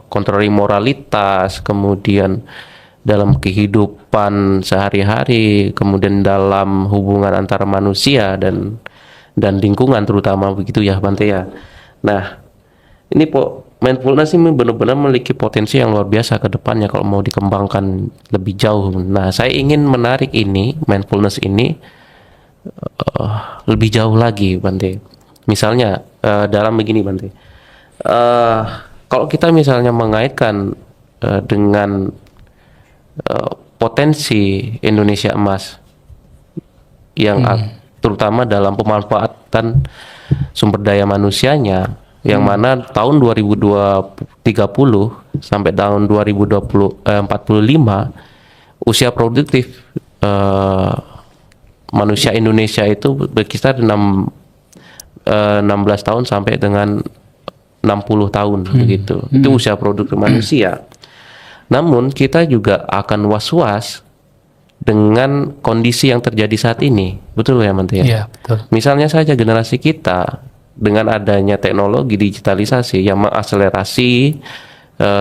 controlling moralitas, kemudian dalam kehidupan sehari-hari, kemudian dalam hubungan antara manusia dan lingkungan terutama, begitu ya Bante ya. Nah, ini mindfulness ini benar-benar memiliki potensi yang luar biasa ke depannya kalau mau dikembangkan lebih jauh. Nah, saya ingin menarik ini, mindfulness ini lebih jauh lagi, Bante. Misalnya dalam begini, Bante. Kalau kita misalnya mengaitkan dengan potensi Indonesia emas yang terutama dalam pemanfaatan sumber daya manusianya, yang mana tahun 2030 sampai tahun 2045 usia produktif manusia Indonesia itu berkisar 16 tahun sampai dengan 60 tahun begitu. Itu usia produktif manusia. Namun kita juga akan was-was dengan kondisi yang terjadi saat ini. Betul ya, Mantu ya? Iya, betul. Misalnya saja generasi kita dengan adanya teknologi digitalisasi yang mengakselerasi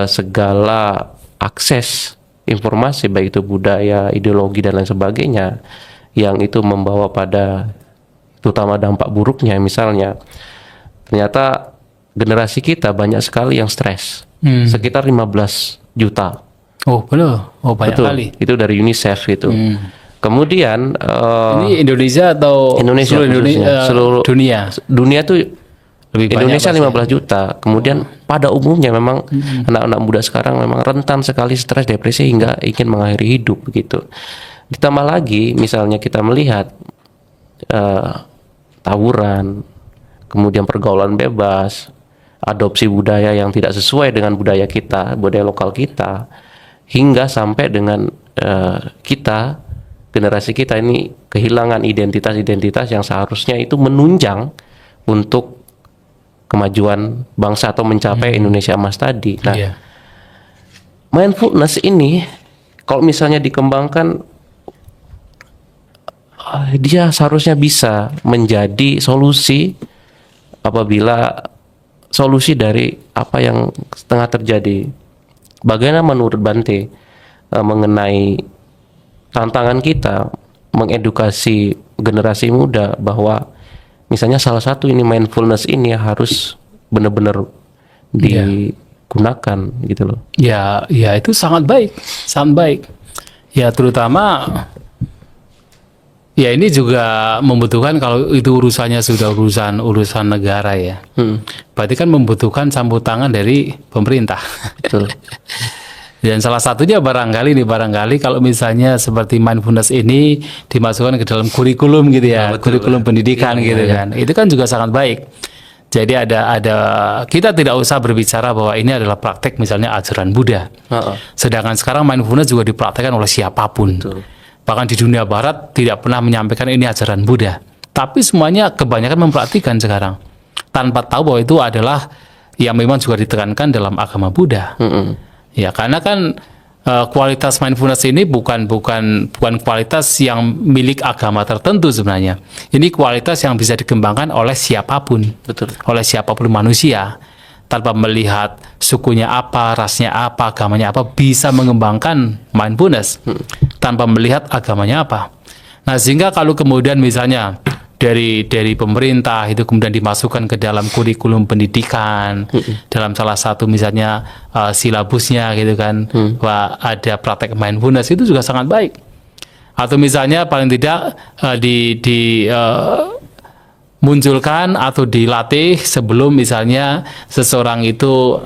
segala akses informasi, baik itu budaya, ideologi dan lain sebagainya, yang itu membawa pada terutama dampak buruknya. Misalnya ternyata generasi kita banyak sekali yang stres, sekitar 15 juta. Oh, belum. Oh, banyak Betul, kali. itu dari UNICEF itu. Kemudian Ini Indonesia atau Indonesia seluruh khususnya, seluruh dunia? dunia tuh Lebih banyak Indonesia pasti. 15 juta. Kemudian pada umumnya memang anak-anak muda sekarang memang rentan sekali stres, depresi hingga ingin mengakhiri hidup begitu. Ditambah lagi misalnya kita melihat tawuran, kemudian pergaulan bebas, adopsi budaya yang tidak sesuai dengan budaya kita, budaya lokal kita, hingga sampai dengan kita, generasi kita ini kehilangan identitas-identitas yang seharusnya itu menunjang untuk kemajuan bangsa atau mencapai Indonesia emas tadi. Nah, Iya. mindfulness ini kalau misalnya dikembangkan, dia seharusnya bisa menjadi solusi apabila solusi dari apa yang setengah terjadi. Bagaimana menurut Bante mengenai tantangan kita mengedukasi generasi muda bahwa misalnya salah satu ini mindfulness ini harus benar-benar digunakan gitu loh. Ya, ya itu sangat baik, sangat baik. Ya terutama, ya ini juga membutuhkan kalau itu urusannya sudah urusan negara ya. Berarti kan membutuhkan campur tangan dari pemerintah. Betul. Dan salah satunya barangkali kalau misalnya seperti mindfulness ini dimasukkan ke dalam kurikulum gitu ya, kurikulum pendidikan gitu kan. Itu kan juga sangat baik. Jadi ada kita tidak usah berbicara bahwa ini adalah praktek misalnya ajaran Buddha. Sedangkan sekarang mindfulness juga dipraktekkan oleh siapapun. Betul. Bahkan di dunia barat tidak pernah menyampaikan ini ajaran Buddha. Tapi semuanya kebanyakan mempraktikkan sekarang tanpa tahu bahwa itu adalah yang memang juga ditekankan dalam agama Buddha. Ya, karena kan kualitas mindfulness ini bukan kualitas yang milik agama tertentu sebenarnya. Ini kualitas yang bisa dikembangkan oleh siapapun. Betul. Oleh siapapun manusia. Tanpa melihat sukunya apa, rasnya apa, agamanya apa, bisa mengembangkan mindfulness tanpa melihat agamanya apa. Nah, sehingga kalau kemudian misalnya dari pemerintah itu kemudian dimasukkan ke dalam kurikulum pendidikan, dalam salah satu misalnya silabusnya gitu kan, bahwa ada praktek mindfulness, itu juga sangat baik. Atau misalnya paling tidak munculkan atau dilatih sebelum misalnya seseorang itu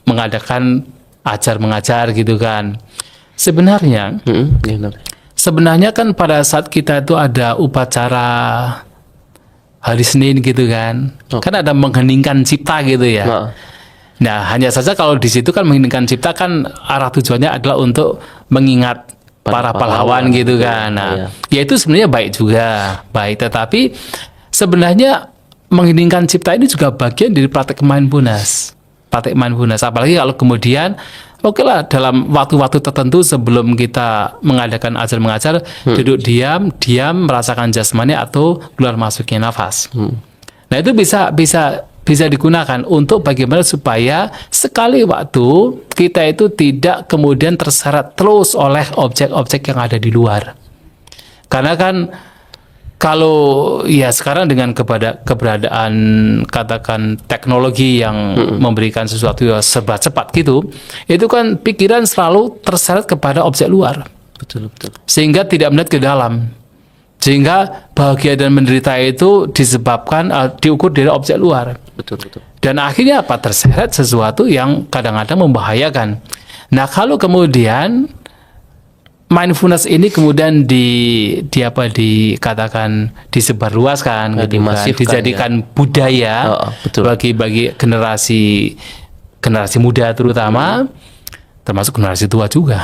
mengadakan ajar mengajar gitu kan. Sebenarnya kan pada saat kita itu ada upacara hari Senin gitu kan, kan ada mengheningkan cipta gitu ya. Nah, hanya saja kalau di situ kan mengheningkan cipta kan arah tujuannya adalah untuk mengingat para pahlawan gitu kan. Nah, ya itu sebenarnya baik juga, baik. Tetapi sebenarnya mengheningkan cipta ini juga bagian dari praktek mindfulness. Praktek mindfulness. Apalagi kalau kemudian, oke lah, dalam waktu-waktu tertentu sebelum kita mengadakan ajar mengajar, duduk diam, merasakan jasmani atau keluar masuknya nafas. Nah, itu bisa digunakan untuk bagaimana supaya sekali waktu kita itu tidak kemudian terseret terus oleh objek-objek yang ada di luar. Karena kan kalau ya sekarang dengan keberadaan katakan teknologi yang memberikan sesuatu yang serba cepat gitu, itu kan pikiran selalu terseret kepada objek luar. Betul. Sehingga tidak melihat ke dalam. Sehingga bahagia dan menderita itu disebabkan diukur dari objek luar. Betul, betul. Dan akhirnya apa? Terseret sesuatu yang kadang-kadang membahayakan. Nah, kalau kemudian mindfulness ini kemudian dikatakan disebarluaskan, gitu kan, dimasifkan, dijadikan budaya betul. bagi generasi muda terutama, termasuk generasi tua juga.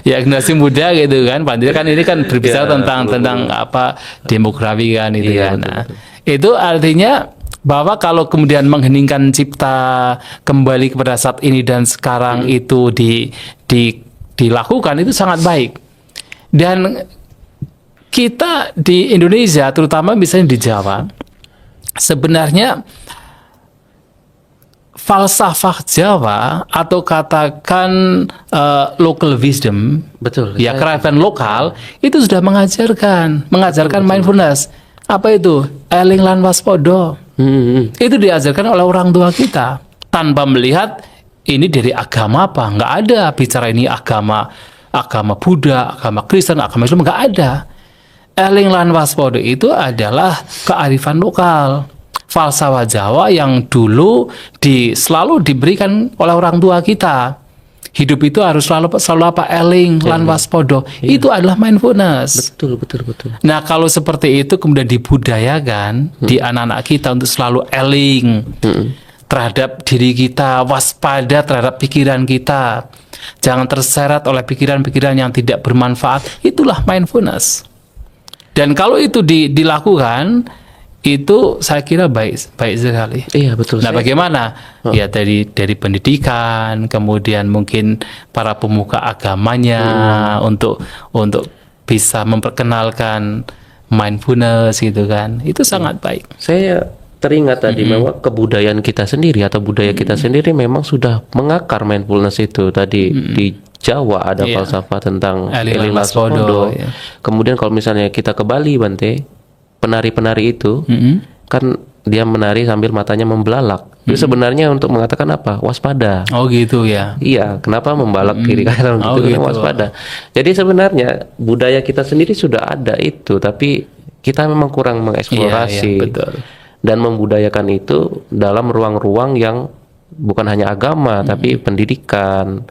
Ya, generasi muda gitu kan. Padahal kan ini kan berbicara tentang apa demografi kan itu kan. Nah, itu artinya bahwa kalau kemudian mengheningkan cipta kembali kepada saat ini dan sekarang itu dilakukan, itu sangat baik. Dan kita di Indonesia, terutama misalnya di Jawa, sebenarnya falsafah Jawa atau katakan local wisdom, Betul. ya kearifan lokal itu sudah mengajarkan mindfulness. Apa itu? Eling lan waspada. Itu diajarkan oleh orang tua kita tanpa melihat ini dari agama apa. Nggak ada bicara ini agama Buddha, agama Kristen, agama Islam, nggak ada. Eling lan waspada itu adalah kearifan lokal, falsafah Jawa yang dulu selalu diberikan oleh orang tua kita. Hidup itu harus selalu apa? Eling lan waspada. Itu adalah mindfulness. Betul. Nah, kalau seperti itu kemudian dibudayakan di anak-anak kita untuk selalu eling terhadap diri kita, waspada terhadap pikiran kita, jangan terseret oleh pikiran-pikiran yang tidak bermanfaat, itulah mindfulness. Dan kalau itu dilakukan, itu saya kira baik sekali. Iya, betul. Nah, bagaimana? Ya dari pendidikan, kemudian mungkin para pemuka agamanya untuk bisa memperkenalkan mindfulness gitu kan. Itu sangat baik. Saya teringat tadi bahwa kebudayaan kita sendiri atau budaya kita sendiri memang sudah mengakar mindfulness itu. Tadi di Jawa ada falsafah tentang eling waspada. Kemudian kalau misalnya kita ke Bali, Bante, penari-penari itu kan dia menari sambil matanya membelalak. Itu sebenarnya untuk mengatakan apa? Waspada. Oh gitu ya. Iya, kenapa membalak kiri kanan gitu, gitu. waspada. Jadi sebenarnya budaya kita sendiri sudah ada itu, tapi kita memang kurang mengeksplorasi betul. dan membudayakan itu dalam ruang-ruang yang bukan hanya agama tapi pendidikan,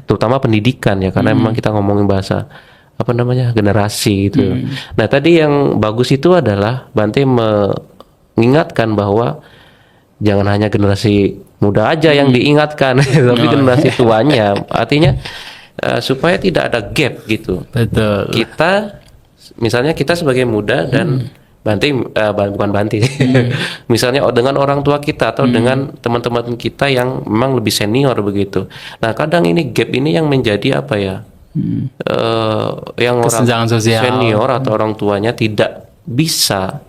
terutama pendidikan ya, karena memang kita ngomongin bahasa apa namanya generasi gitu. Nah, tadi yang bagus itu adalah Bante mengingatkan bahwa jangan hanya generasi muda aja yang diingatkan, tapi generasi tuanya. Artinya supaya tidak ada gap gitu. Betul. Kita misalnya kita sebagai muda dan Bante bukan Bante. Misalnya dengan orang tua kita atau dengan teman-teman kita yang memang lebih senior begitu. Nah, kadang ini gap ini yang menjadi apa ya? Yang orang senior atau orang tuanya tidak bisa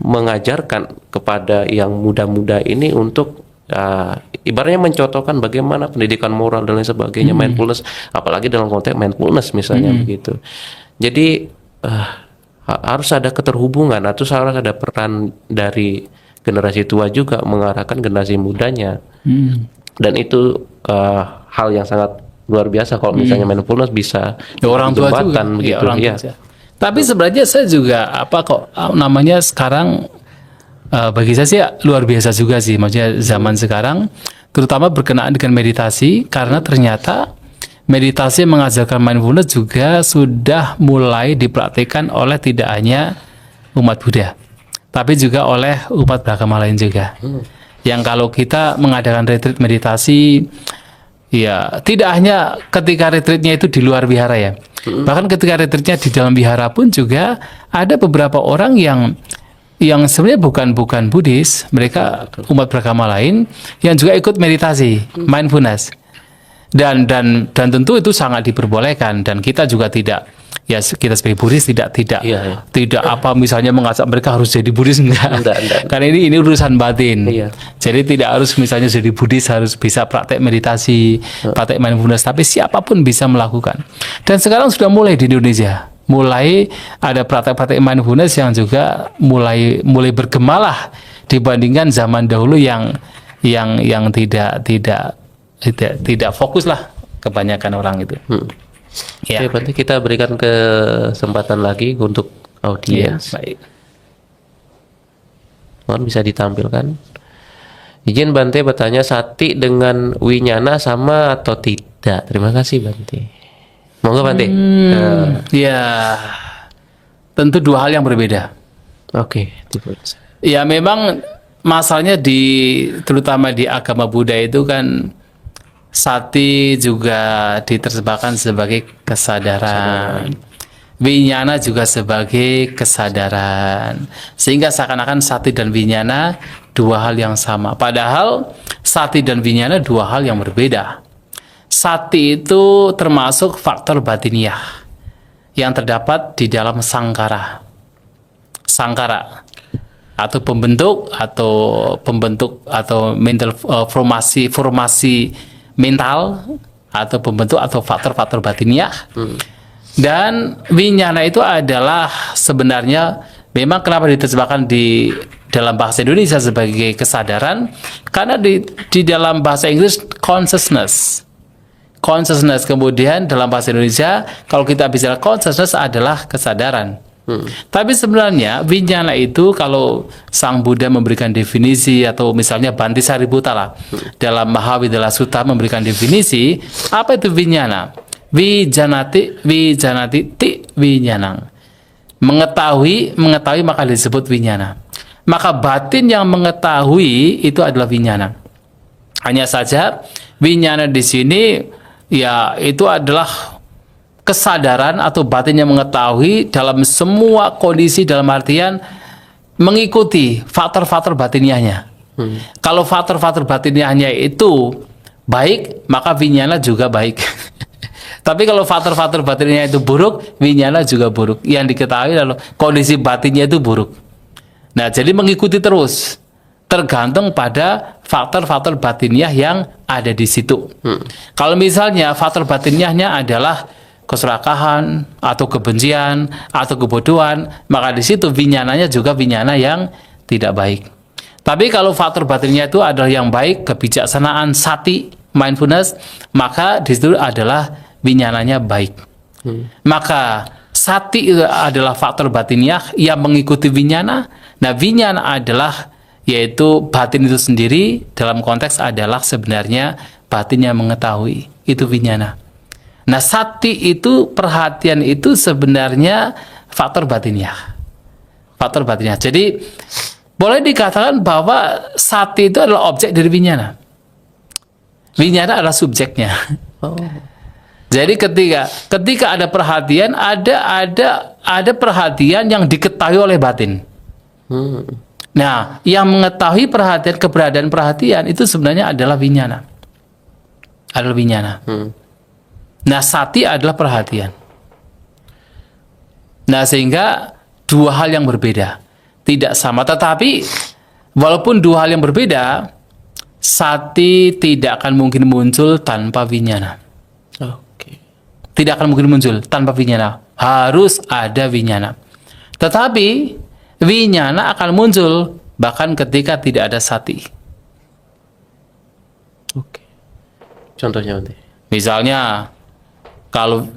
mengajarkan kepada yang muda-muda ini untuk ibaratnya mencontohkan bagaimana pendidikan moral dan lain sebagainya, mindfulness, apalagi dalam konteks mindfulness misalnya begitu. Jadi harus ada keterhubungan atau harus ada peran dari generasi tua juga mengarahkan generasi mudanya, dan itu hal yang sangat luar biasa kalau misalnya mindfulness bisa orang tua juga begitu, Tapi sebenarnya saya juga namanya sekarang bagi saya sih luar biasa juga sih, maksudnya zaman sekarang terutama berkenaan dengan meditasi, karena ternyata meditasi yang mengajarkan mindfulness juga sudah mulai dipraktikkan oleh tidak hanya umat Buddha, tapi juga oleh umat beragama lain juga. Yang kalau kita mengadakan retreat meditasi, ya tidak hanya ketika retreatnya itu di luar wihara ya, bahkan ketika retreatnya di dalam wihara pun juga ada beberapa orang yang sebenarnya bukan Buddhis, mereka umat beragama lain yang juga ikut meditasi mindfulness, dan tentu itu sangat diperbolehkan, dan kita juga tidak, ya kita sebagai Buddhis tidak apa misalnya mengajak mereka harus jadi Buddhis, enggak. Karena ini urusan batin. Jadi tidak harus misalnya jadi Buddhis harus bisa praktek meditasi, praktek mindfulness, tapi siapapun bisa melakukan. Dan sekarang sudah mulai di Indonesia, mulai ada praktek-praktek mindfulness yang juga mulai bergemalah dibandingkan zaman dahulu yang tidak fokus lah kebanyakan orang itu. Ya. Oke, berarti kita berikan kesempatan lagi untuk Ya, audiens. baik. Mohon bisa ditampilkan. Izin Bante bertanya, sati dengan winyana sama atau tidak? Terima kasih Bante. Monggo Bante. Ya, tentu dua hal yang berbeda. Oke. Ya, memang masalahnya terutama di agama Buddha itu kan sati juga diterjemahkan sebagai kesadaran. Winyana juga sebagai kesadaran. Sehingga seakan-akan sati dan winyana dua hal yang sama. Padahal sati dan winyana dua hal yang berbeda. Sati itu termasuk faktor batiniah yang terdapat di dalam sangkara. Sangkara atau pembentuk atau mental formasi mental atau pembentuk atau faktor-faktor batiniah. Dan winyana itu adalah sebenarnya memang kenapa diterjemahkan di dalam bahasa Indonesia sebagai kesadaran, karena di dalam bahasa Inggris consciousness, kemudian dalam bahasa Indonesia kalau kita bicara consciousness adalah kesadaran. Tapi sebenarnya winyana itu kalau Sang Buddha memberikan definisi, atau misalnya Bhante Sariputta dalam Mahavijaya Sutta memberikan definisi, apa itu winyana? Wijanati ti winyanang. Mengetahui maka disebut winyana. Maka batin yang mengetahui itu adalah winyana. Hanya saja winyana di sini ya itu adalah kesadaran atau batin yang mengetahui dalam semua kondisi, dalam artian mengikuti faktor-faktor batiniahnya. Kalau faktor-faktor batiniahnya itu baik, maka winyana juga baik. Tapi kalau faktor-faktor batinnya itu buruk, winyana juga buruk. Yang diketahui lalu kondisi batinnya itu buruk. Nah, jadi mengikuti terus, tergantung pada faktor-faktor batiniah yang ada di situ. Kalau misalnya faktor batiniahnya adalah keserakahan atau kebencian atau kebodohan, maka di situ winyananya juga winyana yang tidak baik. Tapi kalau faktor batinnya itu adalah yang baik, kebijaksanaan, sati, mindfulness, maka di situ adalah winyananya baik. Maka sati itu adalah faktor batiniah yang mengikuti winyana. Nah, winyana adalah yaitu batin itu sendiri, dalam konteks adalah sebenarnya batin yang mengetahui, itu winyana. Nah, sati itu perhatian itu sebenarnya faktor batiniah. Faktor batiniah. Jadi boleh dikatakan bahwa sati itu adalah objek dari winyana. Winyana adalah subjeknya. Jadi ketika ada perhatian, ada perhatian yang diketahui oleh batin. Nah, yang mengetahui perhatian, keberadaan perhatian itu sebenarnya adalah winyana. Adalah winyana. Nah, sati adalah perhatian. Nah, sehingga dua hal yang berbeda, tidak sama. Tetapi walaupun dua hal yang berbeda, sati tidak akan mungkin muncul tanpa winyana. Tidak akan mungkin muncul tanpa winyana. Harus ada winyana. Tetapi winyana akan muncul bahkan ketika tidak ada sati. Oke. Contohnya nanti. Misalnya kalau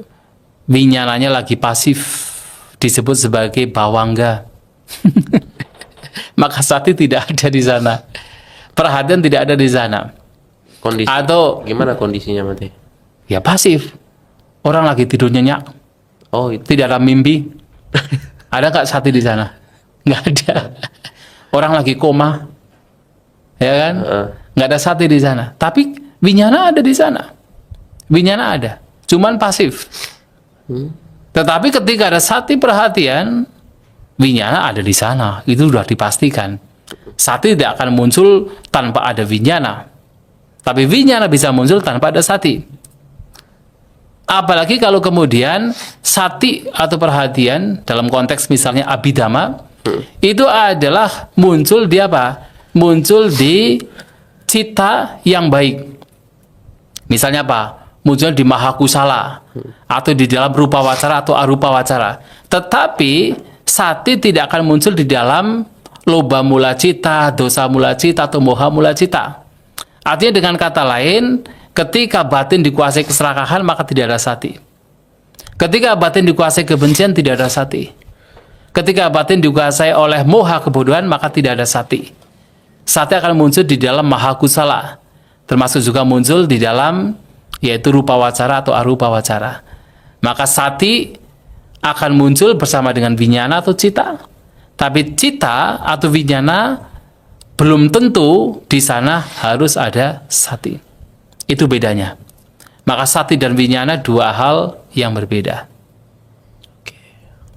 winyananya lagi pasif, disebut sebagai bawangga. Maka sati tidak ada di sana. Perhatian tidak ada di sana. Kondisi. Atau Gimana kondisinya nanti? ya pasif. Orang lagi tidur nyenyak, Oh, itu. tidak ada mimpi. Ada nggak sati di sana? Nggak ada. Orang lagi koma, ya kan? Nggak ada sati di sana. Tapi winyana ada di sana. Winyana ada, cuman pasif. Tetapi ketika ada sati perhatian, winyana ada di sana. Itu sudah dipastikan. Sati tidak akan muncul tanpa ada winyana. Tapi winyana bisa muncul tanpa ada sati. Apalagi kalau kemudian sati atau perhatian dalam konteks misalnya abhidhamma itu adalah muncul di apa? Muncul di cita yang baik. Misalnya apa? Muncul di mahakusala atau di dalam rupa wacara atau arupa wacara. Tetapi sati tidak akan muncul di dalam loba mula cita, dosa mula cita atau moha mula cita. Artinya dengan kata lain, ketika batin dikuasai keserakahan maka tidak ada sati. Ketika batin dikuasai kebencian, tidak ada sati. Ketika batin dikuasai oleh moha kebodohan, maka tidak ada sati. Sati akan muncul di dalam maha kusala, termasuk juga muncul di dalam yaitu rupa wacara atau arupa wacara. Maka sati akan muncul bersama dengan vinyana atau cita. Tapi cita atau vinyana belum tentu di sana harus ada sati. Itu bedanya. Maka sati dan vinyana dua hal yang berbeda.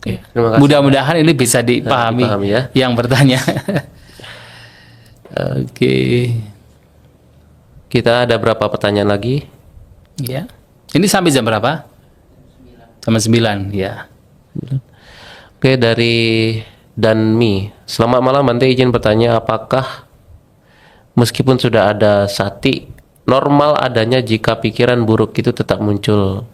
Oke, terima kasih. Mudah-mudahan ini bisa dipahami, dipahami ya. yang bertanya. Oke. Kita ada berapa pertanyaan lagi? Ya. Ini sampai jam berapa? Jam 9, ya. Oke, dari Danmi. Selamat malam, Bante, izin bertanya, apakah meskipun sudah ada sati, normal adanya jika pikiran buruk itu tetap muncul?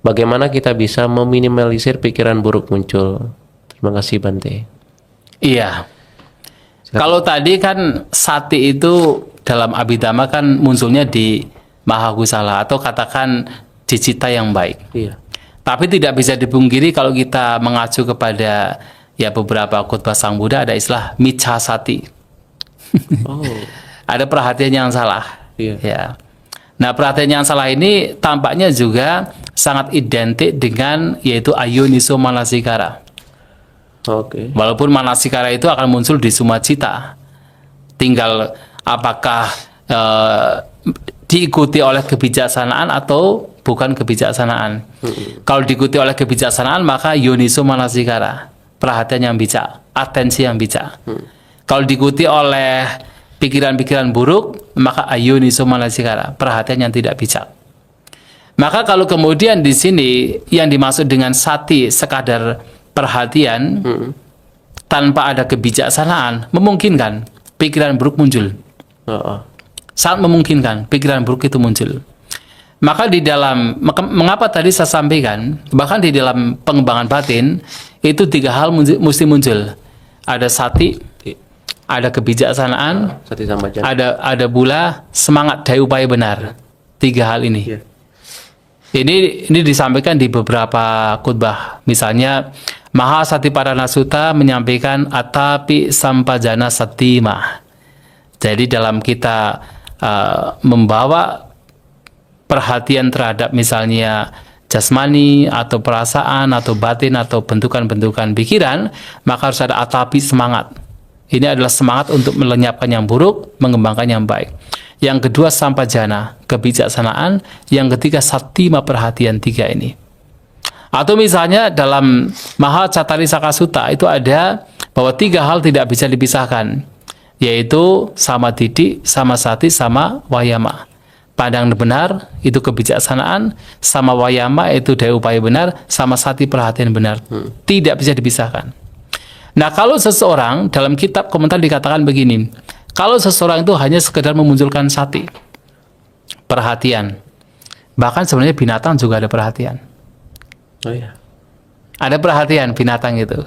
Bagaimana kita bisa meminimalisir pikiran buruk muncul? Terima kasih, Bante. Iya. Kalau tadi kan sati itu dalam abhidhamma kan munculnya di mahakusala atau katakan di cita yang baik. Iya. Tapi tidak bisa dipungkiri kalau kita mengacu kepada ya beberapa khotbah Sang Buddha ada istilah miccha sati. Oh. Ada perhatian yang salah. Iya. Ya. Nah, perhatian yang salah ini tampaknya juga sangat identik dengan yaitu ayuniso manasikara. Oke. Walaupun manasikara itu akan muncul di semua cita. Tinggal apakah diikuti oleh kebijaksanaan atau bukan kebijaksanaan. Kalau diikuti oleh kebijaksanaan maka yoniso manasikara, perhatian yang bijak, atensi yang bijak. Kalau diikuti oleh pikiran-pikiran buruk, maka ayuniso manasikara, perhatian yang tidak bijak. Maka kalau kemudian di sini yang dimaksud dengan sati sekadar perhatian tanpa ada kebijaksanaan, memungkinkan pikiran buruk muncul. Sangat memungkinkan pikiran buruk itu muncul. Maka di dalam, mengapa tadi saya sampaikan, bahkan di dalam pengembangan batin itu tiga hal mesti muncul. Ada sati, ada kebijaksanaan, Sati sama jana. ada pula semangat daya upaya benar. Tiga hal ini. Iya. Ini disampaikan di beberapa khutbah. Misalnya Mahasatiparana Sutta menyampaikan atapi sampajana satima. Jadi dalam kita membawa perhatian terhadap misalnya jasmani atau perasaan atau batin atau bentukan-bentukan pikiran, maka harus ada atapi semangat. Ini adalah semangat untuk melenyapkan yang buruk, mengembangkan yang baik. Yang kedua sampajana, kebijaksanaan. Yang ketiga satima, perhatian. Tiga ini. Atau misalnya dalam Mahacatarisaka Sutta itu ada bahwa tiga hal tidak bisa dipisahkan, yaitu sama didik, sama sati, sama wayama. Pandang benar itu kebijaksanaan, sama wayama itu daya upaya benar, sama sati perhatian benar. Tidak bisa dipisahkan. Nah, kalau seseorang dalam kitab komentar dikatakan begini, kalau seseorang itu hanya sekedar memunculkan sati, perhatian, bahkan sebenarnya binatang juga ada perhatian. Oh iya. Ada perhatian binatang itu.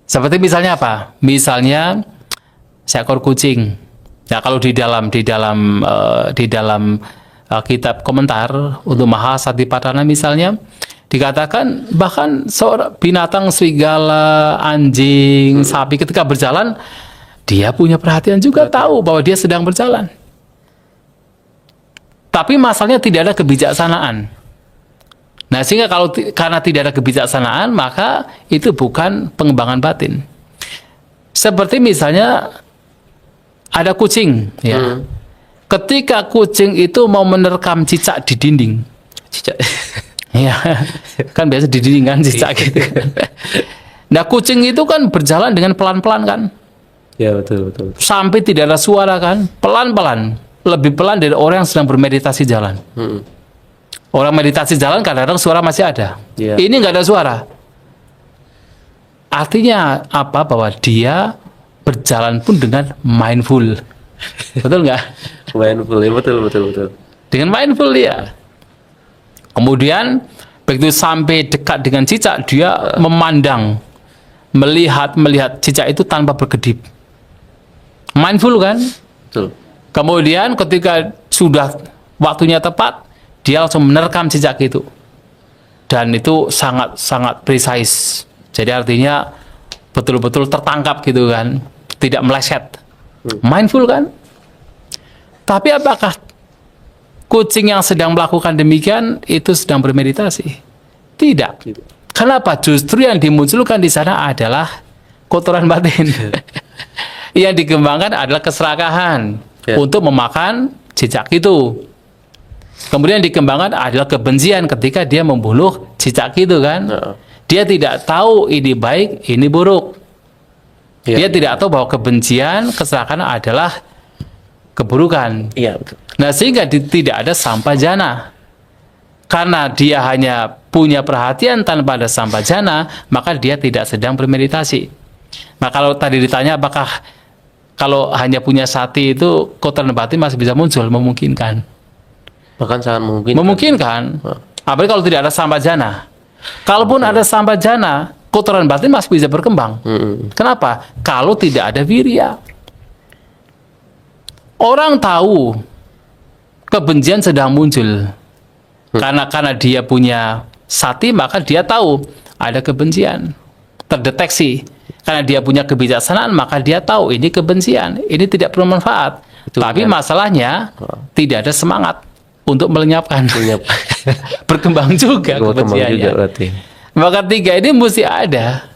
Seperti misalnya apa? Misalnya seekor kucing. Ya, kalau di dalam kitab komentar untuk Mahasatipatthana misalnya dikatakan bahkan seorang binatang serigala, anjing, sapi ketika berjalan dia punya perhatian juga, tahu bahwa dia sedang berjalan. Tapi masalahnya tidak ada kebijaksanaan. Nah, sehingga karena tidak ada kebijaksanaan, maka itu bukan pengembangan batin. Seperti misalnya ada kucing, ya. Ketika kucing itu mau menerkam cicak di dinding, Cicak. ya, kan biasa di dinding kan cicak gitu. Nah, kucing itu kan berjalan dengan pelan-pelan kan, Ya, betul. sampai tidak ada suara kan, pelan-pelan, lebih pelan dari orang yang sedang bermeditasi jalan. Orang meditasi jalan kadang-kadang suara masih ada. Iya. Ini nggak ada suara. Artinya apa? Bahwa dia berjalan pun dengan mindful. Betul nggak? Mindful, ya, betul. Dengan mindful dia. Kemudian begitu sampai dekat dengan cicak, dia memandang, melihat cicak itu tanpa berkedip. Mindful kan? Betul. Kemudian ketika sudah waktunya tepat, dia langsung menerkam cicak itu. dan itu sangat precise. Jadi artinya betul-betul tertangkap gitu kan, tidak meleset. Mindful kan? Tapi apakah kucing yang sedang melakukan demikian itu sedang bermeditasi? Tidak. Kenapa? Justru yang dimunculkan di sana adalah kotoran batin. Yang dikembangkan adalah keserakahan untuk memakan cicak itu. Kemudian dikembangkan adalah kebencian ketika dia membunuh cicak itu kan. Dia tidak tahu ini baik, ini buruk. Dia tidak tahu bahwa kebencian, keserakahan adalah keburukan. Nah, sehingga tidak ada sampajana. Karena dia hanya punya perhatian tanpa ada sampajana, maka dia tidak sedang bermeditasi. Nah, kalau tadi ditanya apakah kalau hanya punya sati itu kotoran batin masih bisa muncul, memungkinkan. Bahkan sangat memungkinkan. Apalagi kalau tidak ada sampajana. Kalaupun ada sampajana, kotoran batin masih bisa berkembang. Kenapa? Kalau tidak ada wirya. Orang tahu kebencian sedang muncul. Karena dia punya sati, maka dia tahu ada kebencian. Terdeteksi. Karena dia punya kebijaksanaan, maka dia tahu ini kebencian. Ini tidak bermanfaat. Tapi masalahnya tidak ada semangat untuk melenyapkan. Berkembang juga kebenciannya. Maka tiga ini mesti ada.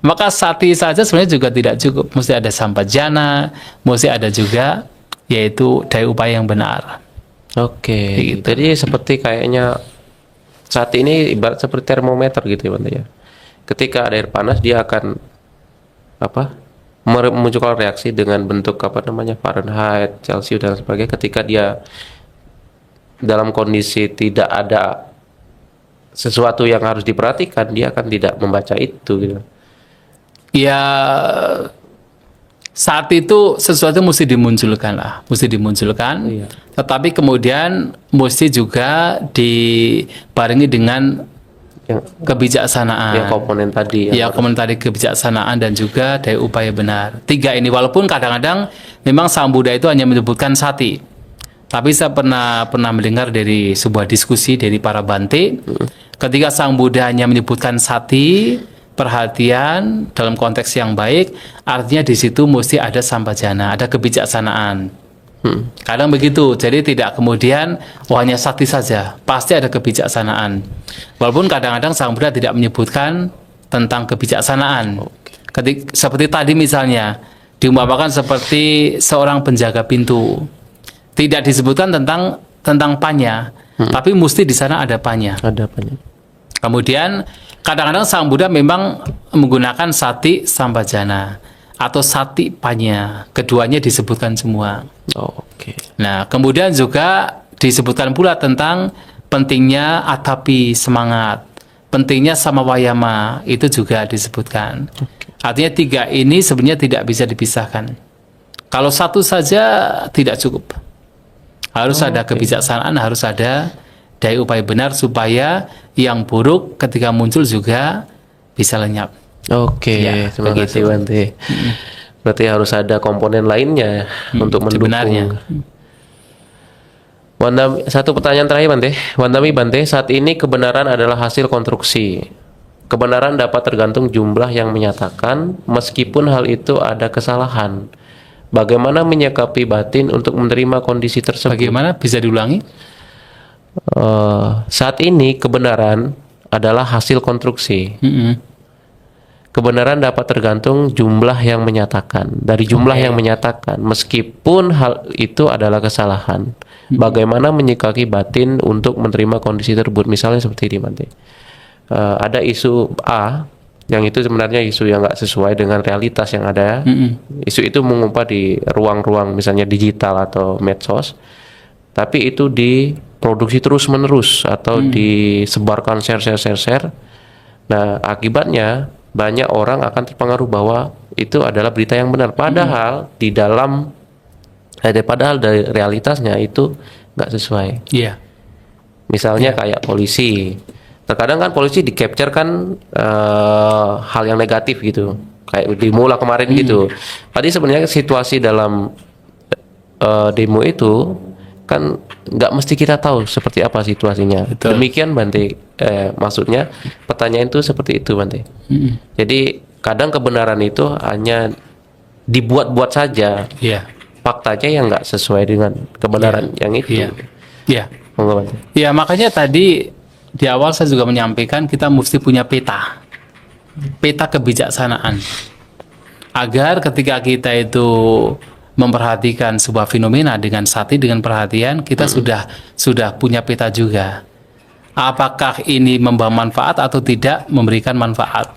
Maka sati saja sebenarnya juga tidak cukup. Mesti ada sampajana, mesti ada juga yaitu daya upaya yang benar. Gitu. Jadi seperti kayaknya saat ini ibarat seperti termometer gitu ya Bante ya. Ketika ada air panas dia akan memunculkan reaksi dengan bentuk Fahrenheit, Celcius dan sebagainya. Ketika dia dalam kondisi tidak ada sesuatu yang harus diperhatikan, dia akan tidak membaca itu gitu. Ya, saat itu sesuatu mesti dimunculkan lah, tetapi kemudian mesti juga dibarengi dengan kebijaksanaan. Komponen tadi. Komponen tadi kebijaksanaan dan juga daya upaya benar. Tiga ini, walaupun kadang-kadang memang Sang Buddha itu hanya menyebutkan sati. Tapi saya pernah mendengar dari sebuah diskusi dari para Bante, ketika Sang Buddha hanya menyebutkan sati, perhatian dalam konteks yang baik, artinya di situ mesti ada sampajana, ada kebijaksanaan. Kadang begitu, jadi tidak kemudian hanya sati saja, pasti ada kebijaksanaan. Walaupun kadang-kadang Sang Buddha tidak menyebutkan tentang kebijaksanaan. Seperti tadi misalnya, diumpamakan seperti seorang penjaga pintu. Tidak disebutkan tentang panya, tapi mesti di sana ada panya. Kemudian kadang-kadang Sang Buddha memang menggunakan sati sampajana atau sati panya. Keduanya disebutkan semua. Nah, kemudian juga disebutkan pula tentang pentingnya atapi semangat, pentingnya samawayama, itu juga disebutkan. Artinya tiga ini sebenarnya tidak bisa dipisahkan. Kalau satu saja tidak cukup. Harus ada kebijaksanaan, harus ada daya upaya benar supaya yang buruk ketika muncul juga bisa lenyap. Terima kasih Bante. Berarti harus ada komponen lainnya untuk mendukung. Satu pertanyaan terakhir Bante. Bante, saat ini kebenaran adalah hasil konstruksi. Kebenaran dapat tergantung jumlah yang menyatakan, meskipun hal itu ada kesalahan. Bagaimana menyikapi batin untuk menerima kondisi tersebut? Bagaimana? Bisa diulangi? Saat ini kebenaran adalah hasil konstruksi. Kebenaran dapat tergantung jumlah yang menyatakan. Dari jumlah yang menyatakan, meskipun hal itu adalah kesalahan. Bagaimana menyikapi batin untuk menerima kondisi tersebut? Misalnya seperti ini, Bante. Ada isu A, yang itu sebenarnya isu yang nggak sesuai dengan realitas yang ada. Isu itu mengumpat di ruang-ruang misalnya digital atau medsos, tapi itu diproduksi terus-menerus atau disebarkan share. Nah, akibatnya banyak orang akan terpengaruh bahwa itu adalah berita yang benar. Padahal padahal dari realitasnya itu nggak sesuai. Misalnya kayak polisi. Terkadang kan polisi di-capture kan hal yang negatif gitu. Kayak di Mula kemarin gitu. Tadi sebenarnya situasi dalam demo itu kan nggak mesti kita tahu seperti apa situasinya. Betul. Demikian Bante, maksudnya pertanyaan itu seperti itu Bante. Jadi kadang kebenaran itu hanya dibuat-buat saja, Iya. faktanya yang nggak sesuai dengan kebenaran yang itu. Iya. Iya. Monggo Bante. Ya, makanya tadi di awal saya juga menyampaikan kita mesti punya peta kebijaksanaan, agar ketika kita itu memperhatikan sebuah fenomena dengan perhatian, kita sudah punya peta juga. Apakah ini membawa manfaat atau tidak memberikan manfaat?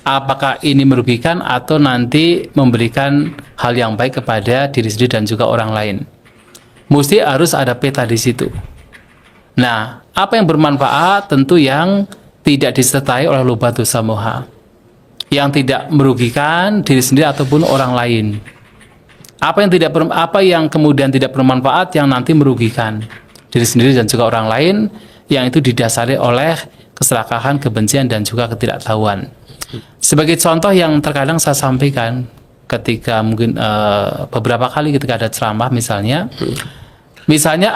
Apakah ini merugikan atau nanti memberikan hal yang baik kepada diri sendiri dan juga orang lain? Mesti harus ada peta di situ. Nah, apa yang bermanfaat tentu yang tidak disertai oleh lubah dosa moha, yang tidak merugikan diri sendiri ataupun orang lain. Apa yang kemudian tidak bermanfaat yang nanti merugikan diri sendiri dan juga orang lain, yang itu didasari oleh keserakahan, kebencian dan juga ketidaktahuan. Sebagai contoh yang terkadang saya sampaikan ketika mungkin beberapa kali ketika ada ceramah misalnya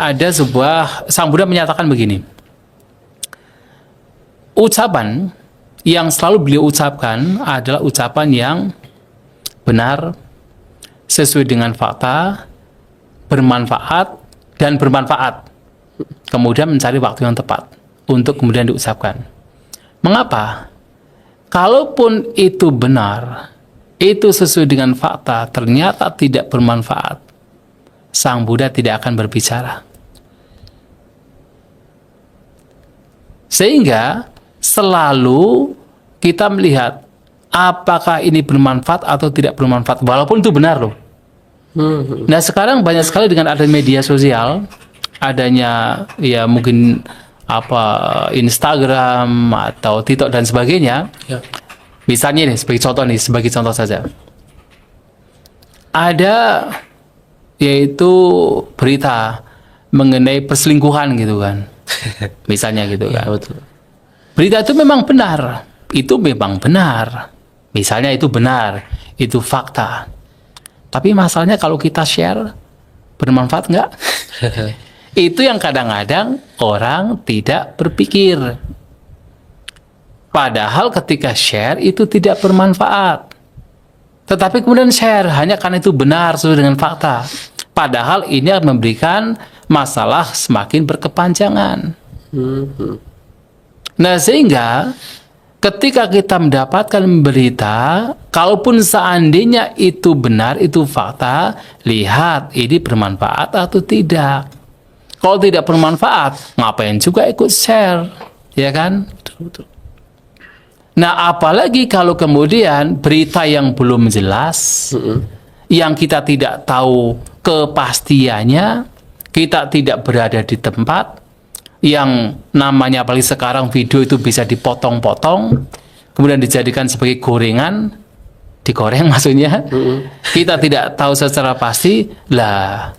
ada Sang Buddha menyatakan begini, ucapan yang selalu beliau ucapkan adalah ucapan yang benar, sesuai dengan fakta, bermanfaat dan bermanfaat, kemudian mencari waktu yang tepat untuk kemudian diucapkan. Mengapa? Kalaupun itu benar, itu sesuai dengan fakta, ternyata tidak bermanfaat, Sang Buddha tidak akan berbicara. Sehingga selalu kita melihat apakah ini bermanfaat atau tidak bermanfaat, walaupun itu benar loh. Nah, sekarang banyak sekali dengan ada media sosial, adanya ya mungkin Instagram atau TikTok dan sebagainya. Ya. Misalnya nih sebagai contoh saja. Ada yaitu berita mengenai perselingkuhan gitu kan. Misalnya gitu kan. Ya, betul. Berita itu memang benar. Itu memang benar. Misalnya itu benar, itu fakta. Tapi masalahnya kalau kita share, bermanfaat nggak? Itu yang kadang-kadang orang tidak berpikir. Padahal ketika share itu tidak bermanfaat. Tetapi kemudian share hanya karena itu benar sesuai dengan fakta. Padahal ini akan memberikan masalah semakin berkepanjangan. Nah, sehingga ketika kita mendapatkan berita, kalaupun seandainya itu benar, itu fakta, lihat ini bermanfaat atau tidak. Kalau tidak bermanfaat, ngapain juga ikut share, ya kan? Nah, apalagi kalau kemudian berita yang belum jelas, yang kita tidak tahu kepastiannya, kita tidak berada di tempat, yang namanya apalagi sekarang video itu bisa dipotong-potong, kemudian dijadikan sebagai gorengan, digoreng maksudnya, kita tidak tahu secara pasti, lah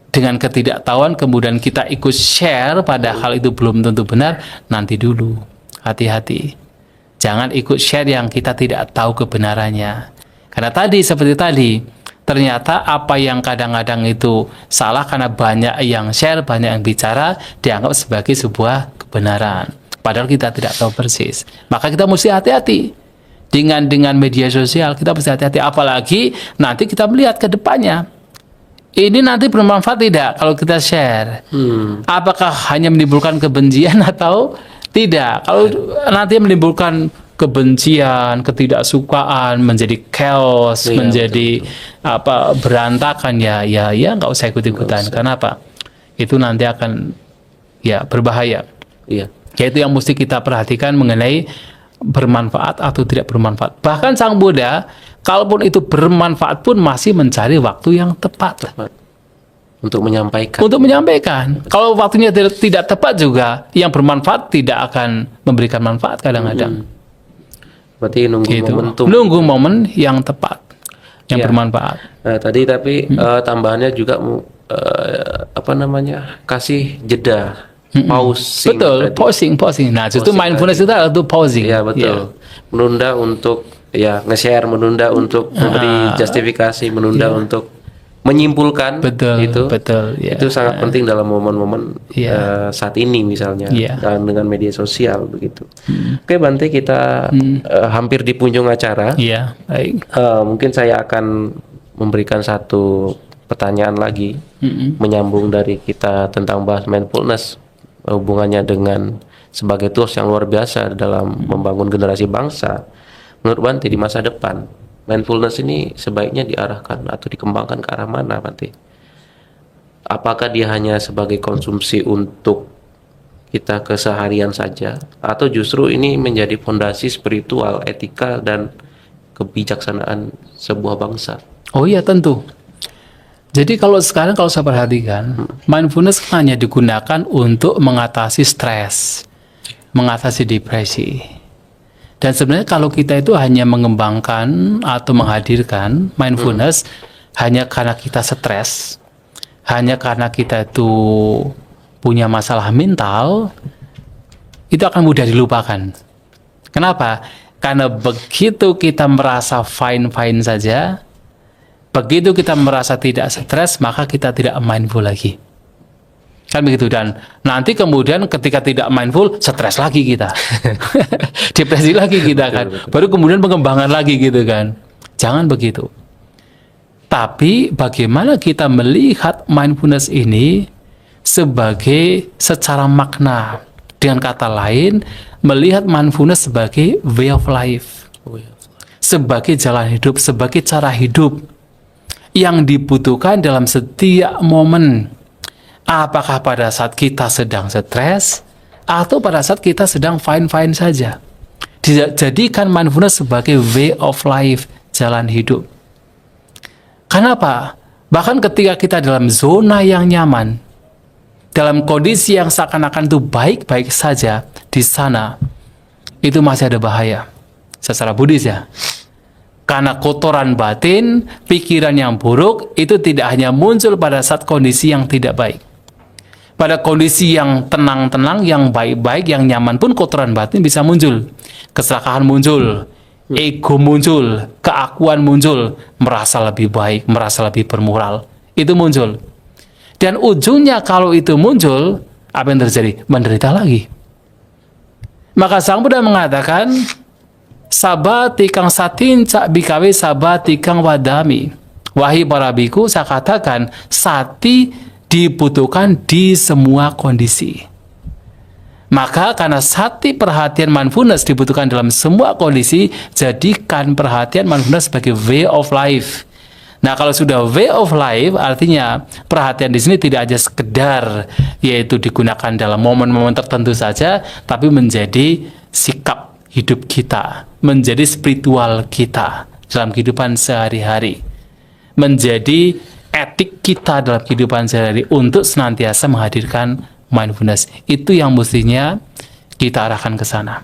dengan ketidaktahuan kemudian kita ikut share padahal itu belum tentu benar, nanti dulu, hati-hati. Jangan ikut share yang kita tidak tahu kebenarannya. Karena seperti tadi, ternyata apa yang kadang-kadang itu salah karena banyak yang share, banyak yang bicara, dianggap sebagai sebuah kebenaran. Padahal kita tidak tahu persis. Maka kita mesti hati-hati. Dengan media sosial, kita mesti hati-hati. Apalagi nanti kita melihat ke depannya. Ini nanti bermanfaat tidak kalau kita share? Apakah hanya menimbulkan kebencian atau tidak? Kalau nanti menimbulkan kebencian, ketidaksukaan, menjadi chaos, menjadi berantakan, ya nggak usah ikut-ikutan. Kenapa? Itu nanti akan berbahaya. Iya. Yaitu yang mesti kita perhatikan mengenai bermanfaat atau tidak bermanfaat. Bahkan Sang Buddha, kalaupun itu bermanfaat pun masih mencari waktu yang tepat untuk menyampaikan. Kalau waktunya tidak tepat juga, yang bermanfaat tidak akan memberikan manfaat kadang-kadang. Berarti nunggu momen yang tepat, yang bermanfaat. Nah, tapi tambahannya juga kasih jeda. Pausing. Betul, pausing. Nah, justru mindfulness itu adalah itu pausing. Iya, betul. Menunda untuk nge-share, menunda untuk memberi justifikasi, menunda untuk menyimpulkan Betul, itu betul, ya. itu sangat penting dalam momen-momen saat ini misalnya dan dengan media sosial begitu. Oke Bante, kita hampir di penghujung acara. Iya, baik. Mungkin saya akan memberikan satu pertanyaan lagi menyambung dari kita tentang bahas mindfulness, hubungannya dengan sebagai tools yang luar biasa dalam membangun generasi bangsa. Menurut Bante di masa depan mindfulness ini sebaiknya diarahkan atau dikembangkan ke arah mana, Bante? Apakah dia hanya sebagai konsumsi untuk kita keseharian saja, atau justru ini menjadi fondasi spiritual, etika, dan kebijaksanaan sebuah bangsa? Oh iya, tentu. Jadi kalau sekarang kalau saya perhatikan, mindfulness hanya digunakan untuk mengatasi stres, mengatasi depresi. Dan sebenarnya kalau kita itu hanya mengembangkan atau menghadirkan mindfulness hanya karena kita stres, hanya karena kita itu punya masalah mental, itu akan mudah dilupakan. Kenapa? Karena begitu kita merasa fine-fine saja, begitu kita merasa tidak stres, maka kita tidak mindful lagi. Kan begitu. Dan nanti kemudian ketika tidak mindful, stres lagi kita. Depresi lagi kita kan. Baru kemudian pengembangan lagi gitu kan. Jangan begitu. Tapi bagaimana kita melihat mindfulness ini sebagai secara makna. Dengan kata lain, melihat mindfulness sebagai way of life. Sebagai jalan hidup, sebagai cara hidup yang dibutuhkan dalam setiap momen. Apakah pada saat kita sedang stres atau pada saat kita sedang fine-fine saja. Jadikan mindfulness sebagai way of life, jalan hidup. Kenapa? Bahkan ketika kita dalam zona yang nyaman, dalam kondisi yang seakan-akan itu baik-baik saja, di sana itu masih ada bahaya secara Buddhis ya. Karena kotoran batin, pikiran yang buruk itu tidak hanya muncul pada saat kondisi yang tidak baik. Pada kondisi yang tenang-tenang, yang baik-baik, yang nyaman pun kotoran batin bisa muncul. Keserakahan muncul, ego muncul, keakuan muncul, merasa lebih baik, merasa lebih bermoral. Itu muncul. Dan ujungnya kalau itu muncul, apa yang terjadi? Menderita lagi. Maka Sang Buddha mengatakan, sabati kang satin cak bikawe sabati kang wadami. Wahai para biku, saya katakan, sati dibutuhkan di semua kondisi. Maka karena sati perhatian mindfulness dibutuhkan dalam semua kondisi, jadikan perhatian mindfulness sebagai way of life. Nah, kalau sudah way of life, artinya perhatian di sini tidak hanya sekedar yaitu digunakan dalam momen-momen tertentu saja, tapi menjadi sikap hidup kita, menjadi spiritual kita dalam kehidupan sehari-hari, menjadi etik kita dalam kehidupan sehari-hari untuk senantiasa menghadirkan mindfulness. Itu yang mestinya kita arahkan ke sana.